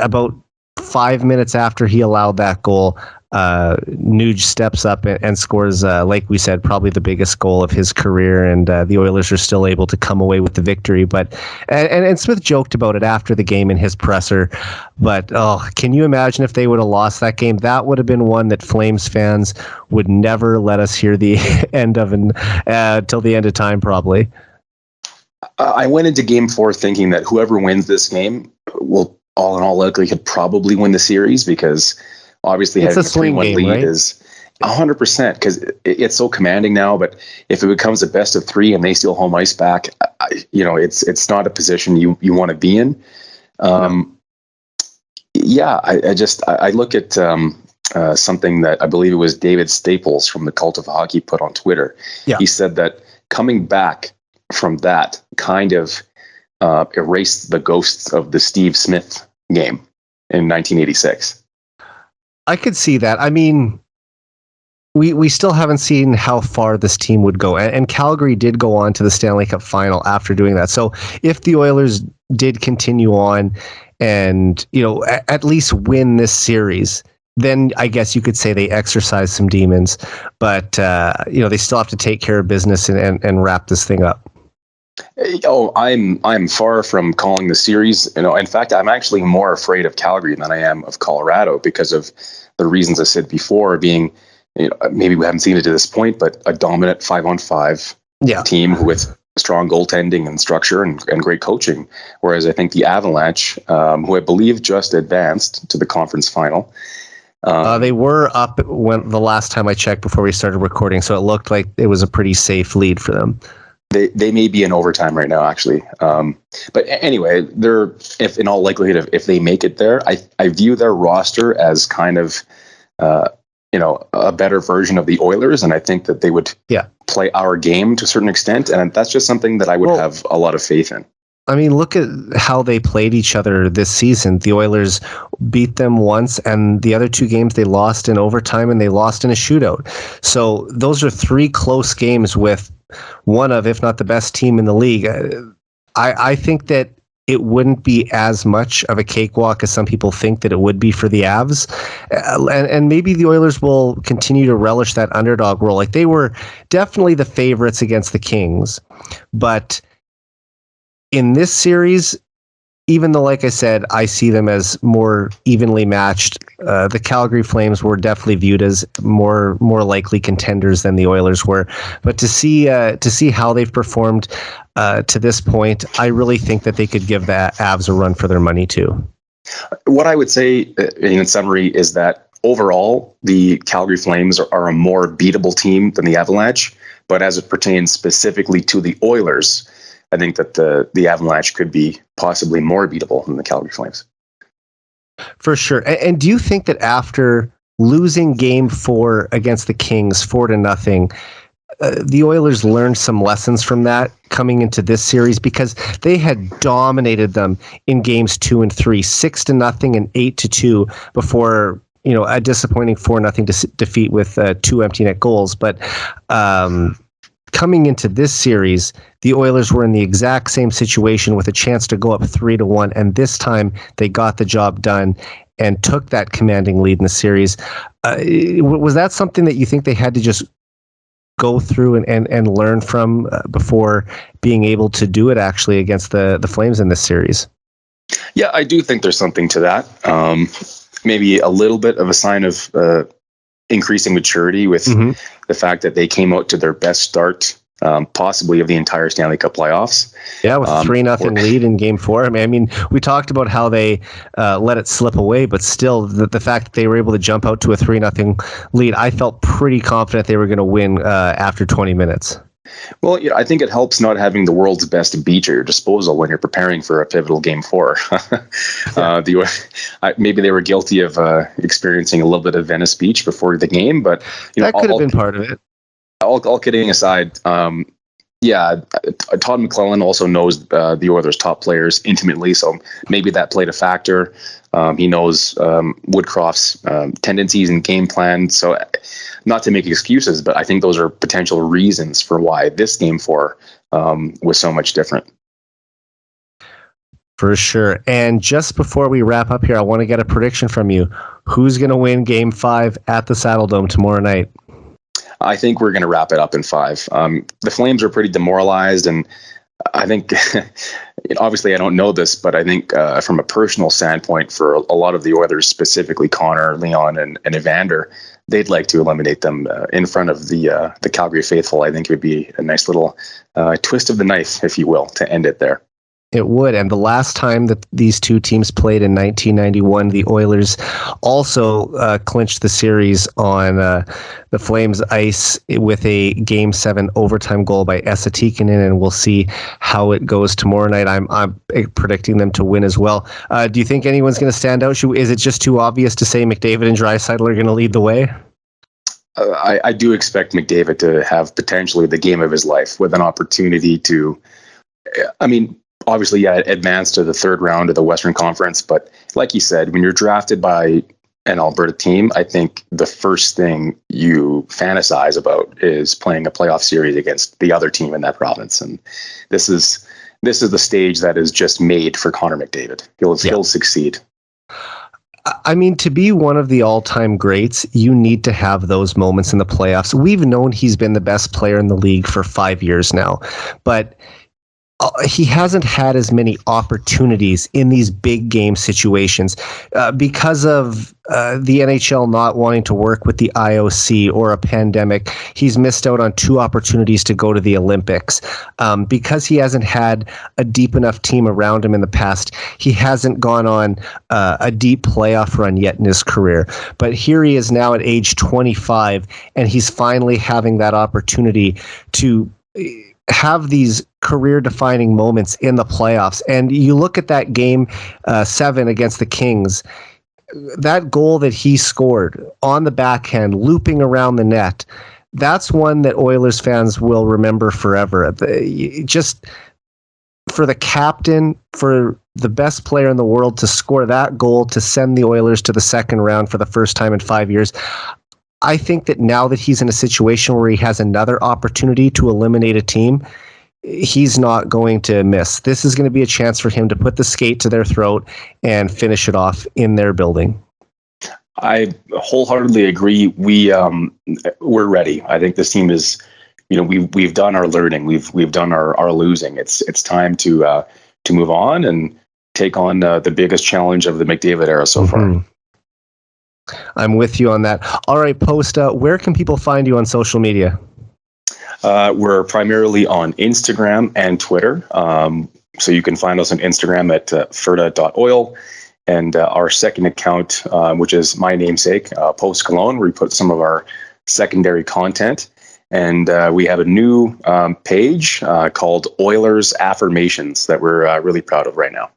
about 5 minutes after he allowed that goal, Nuge steps up and scores, like we said, probably the biggest goal of his career, and the Oilers are still able to come away with the victory. But and Smith joked about it after the game in his presser. But can you imagine if they would have lost that game? That would have been one that Flames fans would never let us hear the end of, till the end of time, probably. I went into Game 4 thinking that whoever wins this game will, all in all likelihood, probably win the series, because obviously having a 3-1 lead, right? Is 100%, because it's so commanding now. But if it becomes a best of 3 and they steal home ice back, it's not a position you want to be in. Yeah, I look at something that I believe it was David Staples from the Cult of Hockey put on Twitter. Yeah. He said that coming back from that kind of erased the ghosts of the Steve Smith game in 1986. I could see that. I mean, we still haven't seen how far this team would go. And Calgary did go on to the Stanley Cup final after doing that. So if the Oilers did continue on and, at least win this series, then I guess you could say they exercised some demons. But, they still have to take care of business and wrap this thing up. Oh, I'm far from calling the series. In fact, I'm actually more afraid of Calgary than I am of Colorado, because of the reasons I said before, being, maybe we haven't seen it to this point, but a dominant 5-on-5 team with strong goaltending and structure and great coaching. Whereas I think the Avalanche, who I believe just advanced to the conference final. They were up when the last time I checked before we started recording, so it looked like it was a pretty safe lead for them. They may be in overtime right now, actually. But anyway, if in all likelihood, if they make it there, I view their roster as kind of, a better version of the Oilers. And I think that they would play our game to a certain extent. And that's just something that I would have a lot of faith in. I mean, look at how they played each other this season. The Oilers beat them once, and the other 2 games they lost in overtime and they lost in a shootout. So those are 3 close games with one of, if not the best team in the league. I think that it wouldn't be as much of a cakewalk as some people think that it would be for the Avs. And maybe the Oilers will continue to relish that underdog role. Like, they were definitely the favorites against the Kings. But in this series, even though, like I said, I see them as more evenly matched, the Calgary Flames were definitely viewed as more likely contenders than the Oilers were. But to see how they've performed to this point, I really think that they could give the Avs a run for their money too. What I would say in summary is that overall, the Calgary Flames are a more beatable team than the Avalanche. But as it pertains specifically to the Oilers, I think that the Avalanche could be possibly more beatable than the Calgary Flames. For sure. And do you think that after losing Game 4 against the Kings 4-0, the Oilers learned some lessons from that coming into this series, because they had dominated them in games 2 and 3, 6-0 and 8-2 before, a disappointing 4-0 defeat with 2 empty net goals. But coming into this series, the Oilers were in the exact same situation with a chance to go up 3-1, and this time they got the job done and took that commanding lead in the series. Was that something that you think they had to just go through and learn from before being able to do it actually against the Flames in this series? Yeah, I do think there's something to that. Maybe a little bit of a sign of increasing maturity with the fact that they came out to their best start possibly of the entire Stanley Cup playoffs. Yeah, with 3-0 lead in Game 4. I mean, we talked about how they let it slip away, but still, the fact that they were able to jump out to a 3-0 lead, I felt pretty confident they were going to win after 20 minutes. Well, I think it helps not having the world's best beach at your disposal when you're preparing for a pivotal Game 4. Maybe they were guilty of experiencing a little bit of Venice Beach before the game, but that could have been part of it. All kidding aside, Todd McClellan also knows the Oilers' top players intimately, so maybe that played a factor. He knows Woodcroft's tendencies and game plan. So, not to make excuses, but I think those are potential reasons for why this Game 4 was so much different. For sure. And just before we wrap up here, I want to get a prediction from you. Who's going to win Game 5 at the Saddledome tomorrow night? I think we're going to wrap it up in 5. The Flames are pretty demoralized, and I think, obviously I don't know this, but I think from a personal standpoint for a lot of the Oilers, specifically Connor, Leon, and Evander, they'd like to eliminate them in front of the Calgary faithful. I think it would be a nice little twist of the knife, if you will, to end it there. It would. And the last time that these two teams played in 1991, the Oilers also clinched the series on the Flames ice with a Game 7 overtime goal by Esa Tikkanen, and we'll see how it goes tomorrow night. I'm predicting them to win as well. Do you think anyone's going to stand out? Is it just too obvious to say McDavid and Draisaitl are going to lead the way? I do expect McDavid to have potentially the game of his life with an opportunity to, obviously, advance to the third round of the Western Conference. But like you said, when you're drafted by an Alberta team, I think the first thing you fantasize about is playing a playoff series against the other team in that province. And this is the stage that is just made for Connor McDavid. He'll succeed. I mean, to be one of the all-time greats, you need to have those moments in the playoffs. We've known he's been the best player in the league for 5 years now, but he hasn't had as many opportunities in these big game situations because of the NHL not wanting to work with the IOC or a pandemic. He's missed out on 2 opportunities to go to the Olympics. Because he hasn't had a deep enough team around him in the past, he hasn't gone on a deep playoff run yet in his career. But here he is now at age 25, and he's finally having that opportunity to have these career-defining moments in the playoffs. And you look at that Game 7 against the Kings, that goal that he scored on the backhand, looping around the net, that's one that Oilers fans will remember forever. Just for the captain, for the best player in the world to score that goal to send the Oilers to the second round for the first time in 5 years, I think that now that he's in a situation where he has another opportunity to eliminate a team, he's not going to miss. This is going to be a chance for him to put the skate to their throat and finish it off in their building. I wholeheartedly agree. We're ready. I think this team is, we've done our learning. We've done our losing. It's time to move on and take on the biggest challenge of the McDavid era so far. I'm with you on that. All right, Post, where can people find you on social media? We're primarily on Instagram and Twitter. So you can find us on Instagram at ferda.oil, and our second account, which is my namesake, Post Cologne, where we put some of our secondary content. And we have a new page called Oilers Affirmations that we're really proud of right now.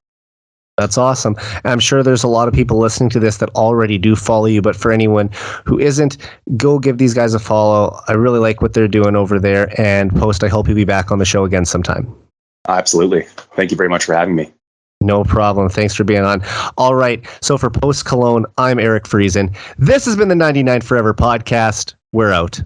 That's awesome. I'm sure there's a lot of people listening to this that already do follow you, but for anyone who isn't, go give these guys a follow. I really like what they're doing over there. And Post, I hope you'll be back on the show again sometime. Absolutely. Thank you very much for having me. No problem. Thanks for being on. All right. So for Post Cologne, I'm Eric Friesen. This has been the 99 Forever podcast. We're out.